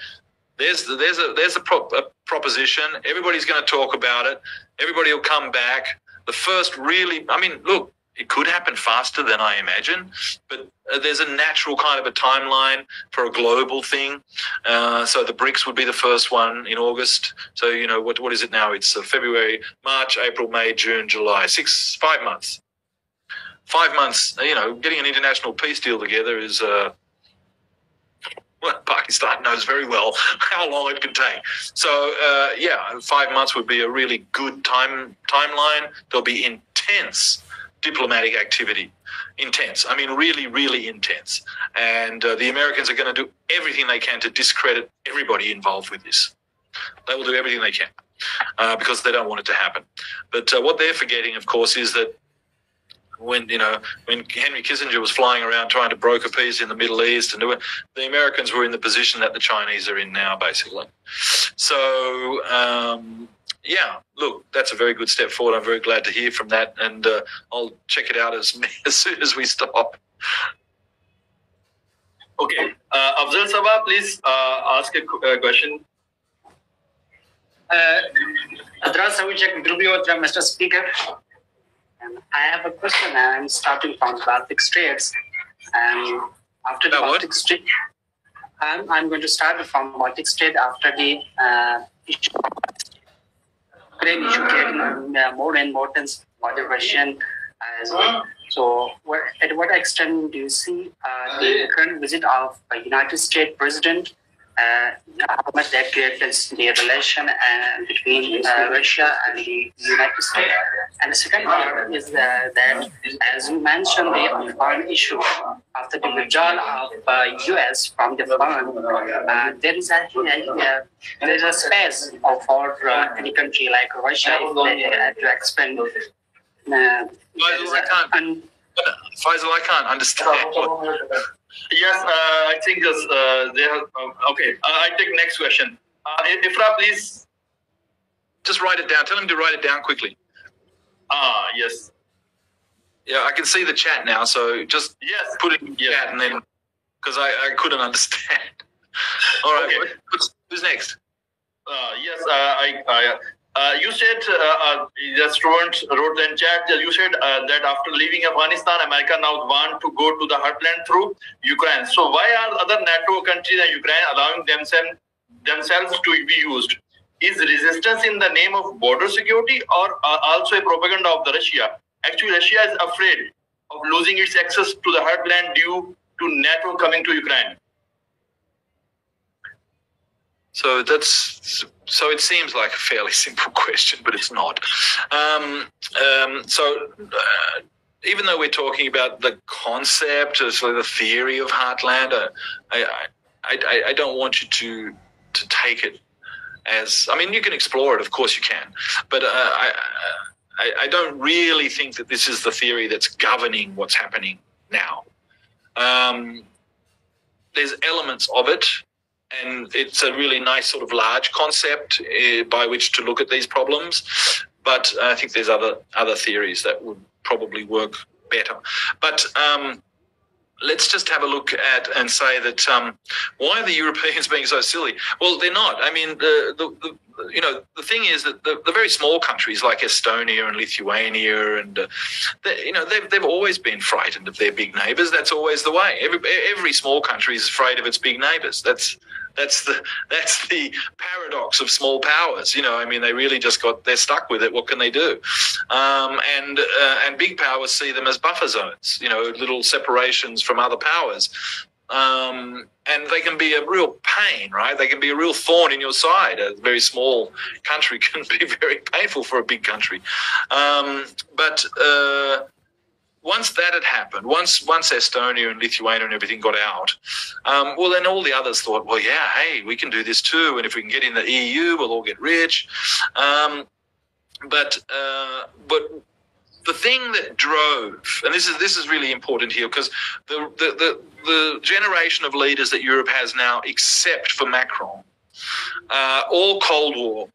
There's a proposition. Everybody's going to talk about it. Everybody will come back. The first really, look, it could happen faster than I imagine, but there's a natural kind of a timeline for a global thing. So the BRICS would be the first one in August. So, you know, what is it now? It's February, March, April, May, June, July, 5 months. 5 months, you know, getting an international peace deal together is, well, Pakistan knows very well how long it can take. So, yeah, 5 months would be a really good timeline. There'll be intense diplomatic activity. Intense. I mean, really, really intense. And the Americans are going to do everything they can to discredit everybody involved with this. They will do everything they can because they don't want it to happen. But what they're forgetting, of course, is that when Henry Kissinger was flying around trying to broker peace in the Middle East, and the Americans were in the position that the Chinese are in now, basically. So, yeah, look, that's a very good step forward. I'm very glad to hear from that, and I'll check it out as soon as we stop. Okay. Afzal Sabah, please ask a question. Mr. Speaker. I have a question. I'm starting from Baltic states, and after the Baltic state, I'm going to start from Baltic state after the Ukraine issue getting more importance for the Russian as well. So, at what extent do you see the current visit of a United States President? How much that creates the relation between Russia and the United States. And the second part is that as you mentioned, the Afghan issue, after the withdrawal of U.S. from the Afghan, there is a space for any country like Russia if they had to expand. Faisal, I can't understand. Yes, I think they have. Okay, I take next question. Ifra, please. Just write it down. Tell him to write it down quickly. Yes. Yeah, I can see the chat now, so just put it in the chat, and then because I couldn't understand. All right, okay. Who's next? Yes, you said the student wrote in chat. You said that after leaving Afghanistan, America now want to go to the heartland through Ukraine. So why are other NATO countries and Ukraine allowing themselves to be used? Is resistance in the name of border security or also a propaganda of the Russia? Actually, Russia is afraid of losing its access to the heartland due to NATO coming to Ukraine. So it seems like a fairly simple question, but it's not. Even though we're talking about the concept, so the theory of heartland, I don't want you to take it as. I mean, you can explore it, of course you can, but I don't really think that this is the theory that's governing what's happening now. There's elements of it. And it's a really nice sort of large concept by which to look at these problems. But I think there's other theories that would probably work better. But let's just have a look at and say that why are the Europeans being so silly? Well, they're not. I mean, the thing is that the very small countries like Estonia and Lithuania and they've always been frightened of their big neighbours. That's always the way. Every small country is afraid of its big neighbours. That's the paradox of small powers. I mean, they really they're stuck with it. What can they do? And big powers see them as buffer zones, little separations from other powers. And they can be a real pain, right? They can be a real thorn in your side. A very small country can be very painful for a big country. But once that had happened, once Estonia and Lithuania and everything got out, well, then all the others thought, well, yeah, hey, we can do this too. And if we can get in the EU, we'll all get rich. But the thing that drove, and this is really important here, because the generation of leaders that Europe has now, except for Macron, all Cold War.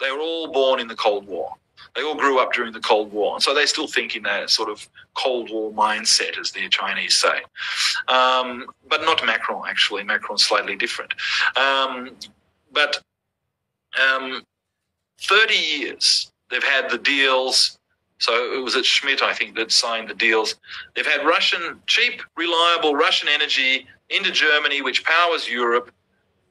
They were all born in the Cold War. They all grew up during the Cold War, and so they still think in that sort of Cold War mindset, as the Chinese say. But not Macron, actually. Macron's slightly different. But 30 years they've had the deals So it was at Schmidt, I think, that signed the deals. They've had cheap, reliable Russian energy into Germany, which powers Europe,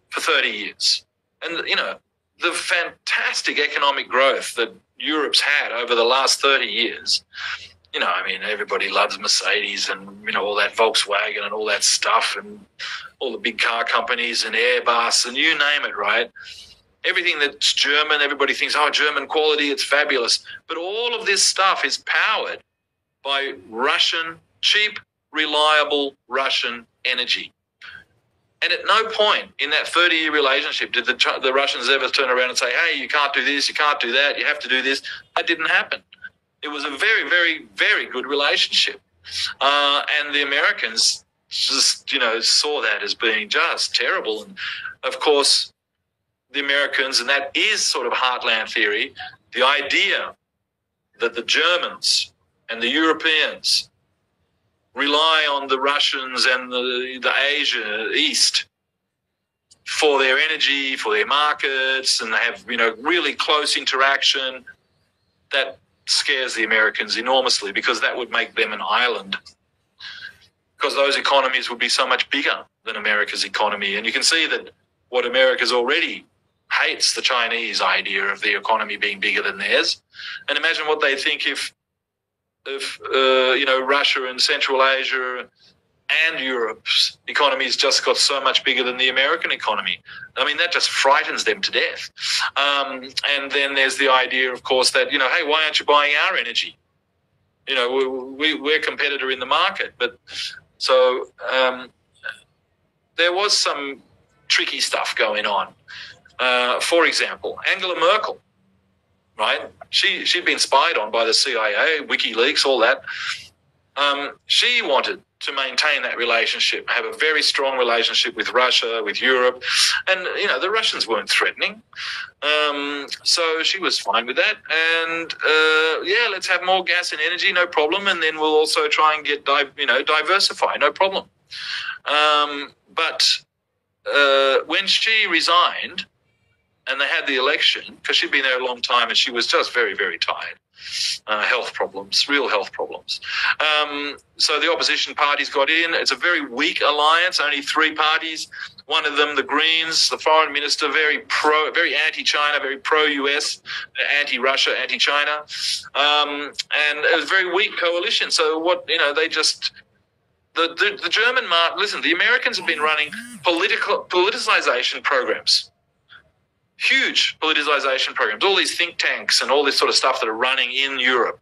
for 30 years. And, you know, the fantastic economic growth that Europe's had over the last 30 years, you know, I mean, everybody loves Mercedes and, you know, all that Volkswagen and all that stuff and all the big car companies and Airbus and you name it, right? Everything that's German, everybody thinks, oh, German quality, it's fabulous. But all of this stuff is powered by cheap, reliable Russian energy. And at no point in that 30-year relationship did the Russians ever turn around and say, hey, you can't do this, you can't do that, you have to do this. That didn't happen. It was a very, very, very good relationship. And the Americans just, you know, saw that as being just terrible. And, of course, the Americans, and that is sort of heartland theory, the idea that the Germans and the Europeans rely on the Russians and the Asia East for their energy, for their markets, and they have, you know, really close interaction. That scares the Americans enormously because that would make them an island, because those economies would be so much bigger than America's economy. And you can see that what America's already hates the Chinese idea of the economy being bigger than theirs. And imagine what they think if you know, Russia and Central Asia and Europe's economies just got so much bigger than the American economy. I mean, that just frightens them to death. And then there's the idea, of course, that, you know, hey, why aren't you buying our energy? You know, we're a competitor in the market. But so there was some tricky stuff going on. For example, Angela Merkel, right? She'd been spied on by the CIA, WikiLeaks, all that. She wanted to maintain that relationship, have a very strong relationship with Russia, with Europe. And, you know, the Russians weren't threatening. So she was fine with that. And, yeah, let's have more gas and energy, no problem. And then we'll also try and get, diversify, no problem. But when she resigned, and they had the election, because she'd been there a long time and she was just very, very tired. Health problems, real health problems. So the opposition parties got in. It's a very weak alliance, only three parties. One of them, the Greens, the foreign minister, very anti-China, very pro-US, anti-Russia, anti-China. And it was a very weak coalition. So what, you know, they just... The German... Listen, the Americans have been running politicization programs. Huge politicization programs, all these think tanks and all this sort of stuff that are running in Europe,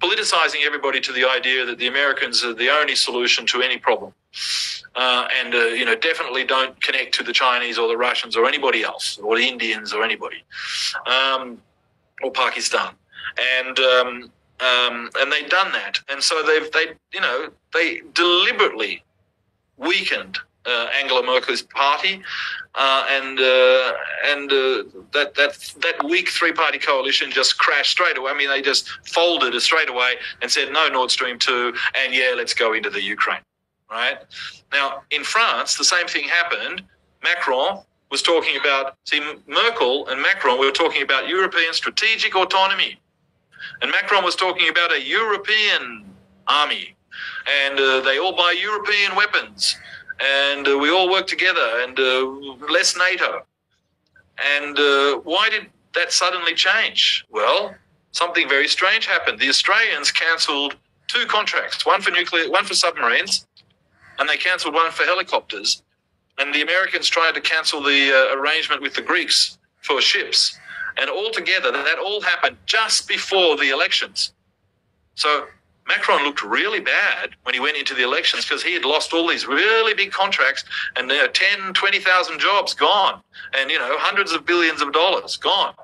politicizing everybody to the idea that the Americans are the only solution to any problem. And you know, definitely don't connect to the Chinese or the Russians or anybody else, or the Indians or anybody, or Pakistan. And they've done that. And so they deliberately weakened Angela Merkel's party, and that weak three-party coalition just crashed straight away. I mean, they just folded straight away and said, no Nord Stream 2, and yeah, let's go into the Ukraine, right? Now, in France, the same thing happened. Macron was talking about, Merkel and Macron were talking about European strategic autonomy, and Macron was talking about a European army, and they all buy European weapons, and we all work together, and less NATO. And why did that suddenly change? Well, something very strange happened. The Australians cancelled 2 contracts, one for submarines, and they cancelled one for helicopters. And the Americans tried to cancel the arrangement with the Greeks for ships. And altogether, that all happened just before the elections. So Macron looked really bad when he went into the elections because he had lost all these really big contracts, and 10, 20,000 jobs gone, and, hundreds of billions of dollars gone.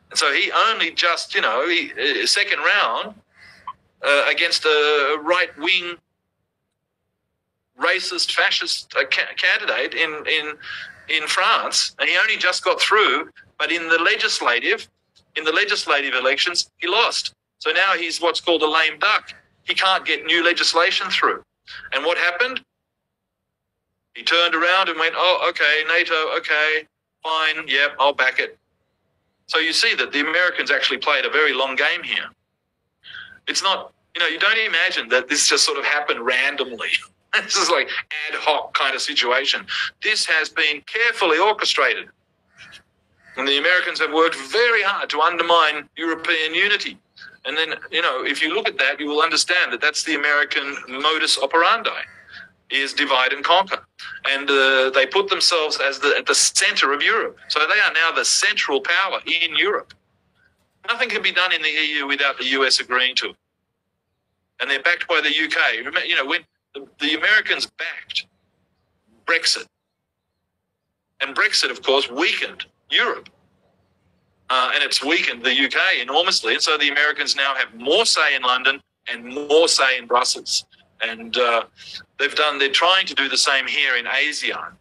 And so he only just, second round against a right-wing racist, fascist candidate in France, and he only just got through, but in the legislative elections, he lost. So now he's what's called a lame duck. He can't get new legislation through. And what happened? He turned around and went, oh, okay, NATO, okay, fine, yep, I'll back it. So you see that the Americans actually played a very long game here. It's not, you don't imagine that this just sort of happened randomly. This is like ad hoc kind of situation. This has been carefully orchestrated. And the Americans have worked very hard to undermine European unity. And then, if you look at that, you will understand that that's the American modus operandi, is divide and conquer. And they put themselves as at the center of Europe. So they are now the central power in Europe. Nothing can be done in the EU without the US agreeing to it. And they're backed by the UK. When the Americans backed Brexit, and Brexit, of course, weakened Europe. And it's weakened the UK enormously. And so the Americans now have more say in London and more say in Brussels. And they're trying to do the same here in ASEAN.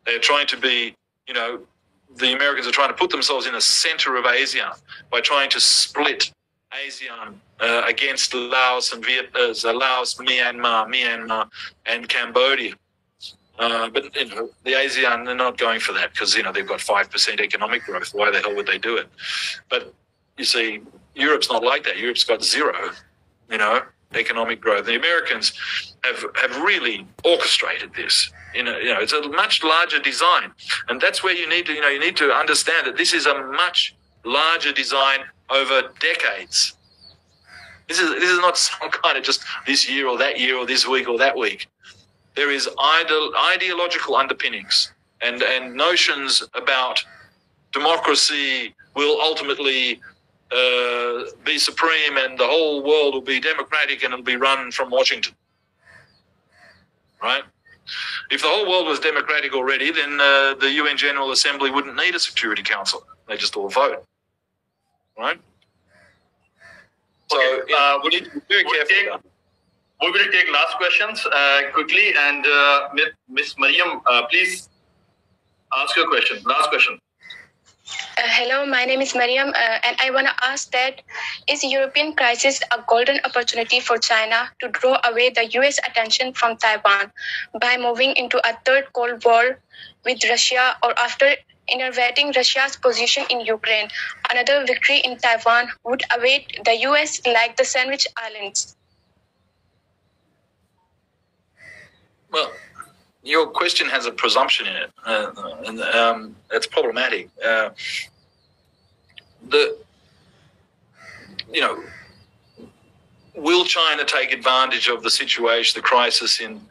They're trying to be, the Americans are trying to put themselves in the center of ASEAN by trying to split ASEAN against Laos and Laos, Myanmar, and Cambodia. But the ASEAN, they're not going for that because they've got 5% economic growth. Why the hell would they do it? But you see, Europe's not like that. Europe's got zero, economic growth. The Americans have really orchestrated this. It's a much larger design, and that's where you need to understand that this is a much larger design over decades. This is not some kind of just this year or that year or this week or that week. There is ideological underpinnings and notions about democracy will ultimately be supreme and the whole world will be democratic and it'll be run from Washington. Right? If the whole world was democratic already, then the UN General Assembly wouldn't need a Security Council. They just all vote. Right? So we need to be very careful. We will take last questions quickly, and Ms. Mariam, please ask your question. Last question. Hello, my name is Mariam, and I want to ask that, is European crisis a golden opportunity for China to draw away the US attention from Taiwan by moving into a third Cold War with Russia, or after innovating Russia's position in Ukraine, another victory in Taiwan would await the US like the Sandwich Islands? Well, your question has a presumption in it, and it's problematic. Will China take advantage of the situation, the crisis in?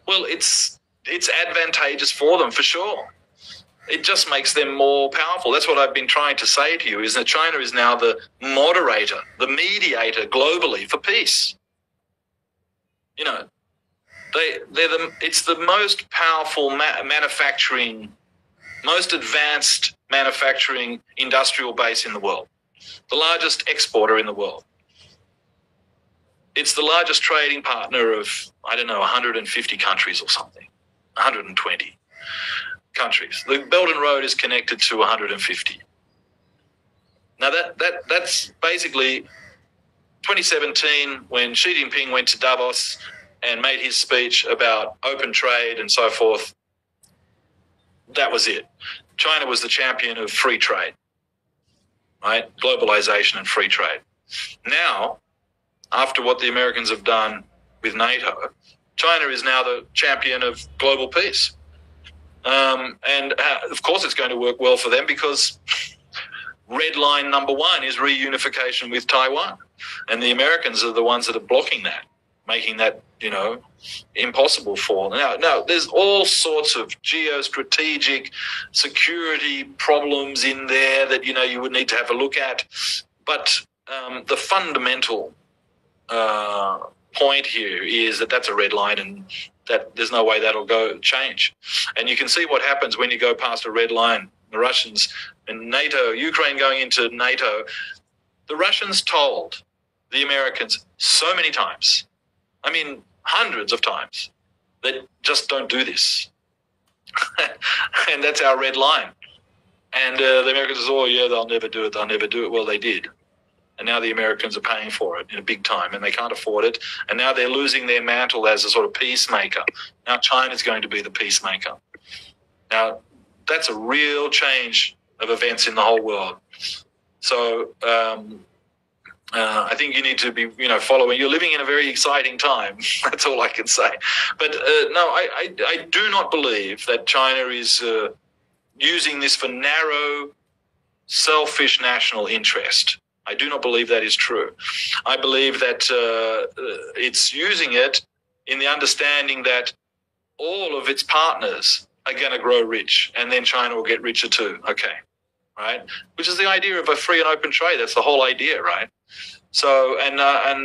Well, it's advantageous for them for sure. It just makes them more powerful. That's what I've been trying to say to you: is that China is now the moderator, the mediator globally for peace. It's the most powerful manufacturing, most advanced manufacturing industrial base in the world, the largest exporter in the world. It's the largest trading partner of, 150 countries or something, 120 countries. The Belt and Road is connected to 150. Now that's basically 2017 when Xi Jinping went to Davos and made his speech about open trade and so forth. That was it. China was the champion of free trade, right? Globalization and free trade. Now, after what the Americans have done with NATO, China is now the champion of global peace. Of course it's going to work well for them because red line number one is reunification with Taiwan. And the Americans are the ones that are blocking that, making that, impossible for them. Now, there's all sorts of geostrategic security problems in there that, you would need to have a look at. But the fundamental point here is that that's a red line and that there's no way that'll change. And you can see what happens when you go past a red line. The Russians and NATO, Ukraine going into NATO, the Russians told the Americans so many times, hundreds of times, that just don't do this. And that's our red line. And the Americans said, oh, yeah, they'll never do it. Well, they did. And now the Americans are paying for it in a big time, and they can't afford it. And now they're losing their mantle as a sort of peacemaker. Now China's going to be the peacemaker. Now, that's a real change of events in the whole world. So I think you need to be, following. You're living in a very exciting time. That's all I can say. But no, I do not believe that China is using this for narrow, selfish national interest. I do not believe that is true. I believe that it's using it in the understanding that all of its partners are going to grow rich, and then China will get richer too. Okay, right? Which is the idea of a free and open trade. That's the whole idea, right? So, and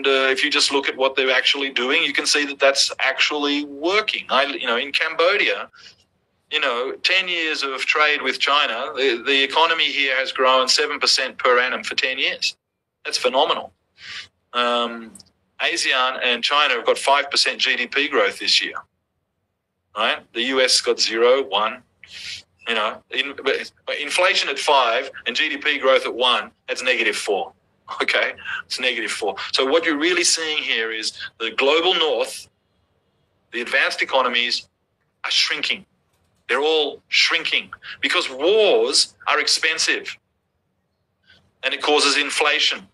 if you just look at what they're actually doing, you can see that that's actually working. In Cambodia, 10 years of trade with China, the economy here has grown 7% per annum for 10 years. That's phenomenal. ASEAN and China have got 5% GDP growth this year, right? The US got 0, 1. Inflation at 5 and GDP growth at 1, that's -4. Okay, it's -4. So what you're really seeing here is the global north, the advanced economies are shrinking. They're all shrinking because wars are expensive and it causes inflation.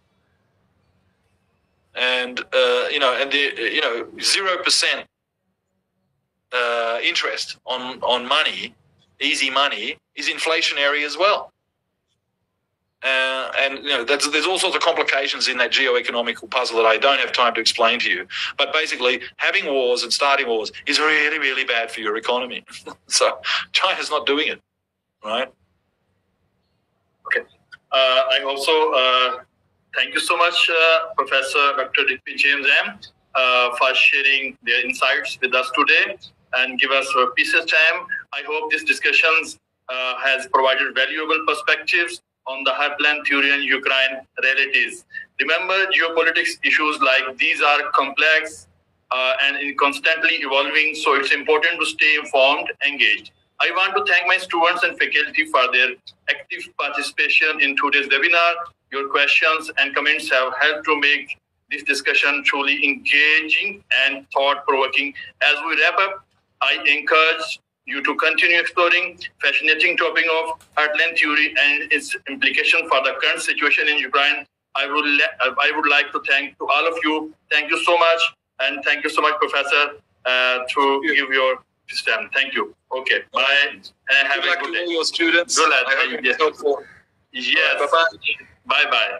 And, and the 0% interest on money, easy money, is inflationary as well. There's all sorts of complications in that geo-economical puzzle that I don't have time to explain to you. But basically, having wars and starting wars is really, really bad for your economy. So China's not doing it, right? Okay. I also thank you so much, Professor Dr. Digby James M, for sharing their insights with us today and give us a precious time. I hope this discussions has provided valuable perspectives on the heartland theory and Ukraine realities. Remember, geopolitics issues like these are complex and constantly evolving, so it's important to stay informed, engaged. I want to thank my students and faculty for their active participation in today's webinar. Your questions and comments have helped to make this discussion truly engaging and thought-provoking. As we wrap up, I encourage you to continue exploring fascinating topic of heartland theory and its implication for the current situation in Ukraine. I would like to thank to all of you. Thank you so much, and thank you so much, Professor, to give your wisdom. Thank you. Okay, bye, and have a good day. All your students. Good luck. I hope it's helpful. Yes. Bye-bye. Bye-bye.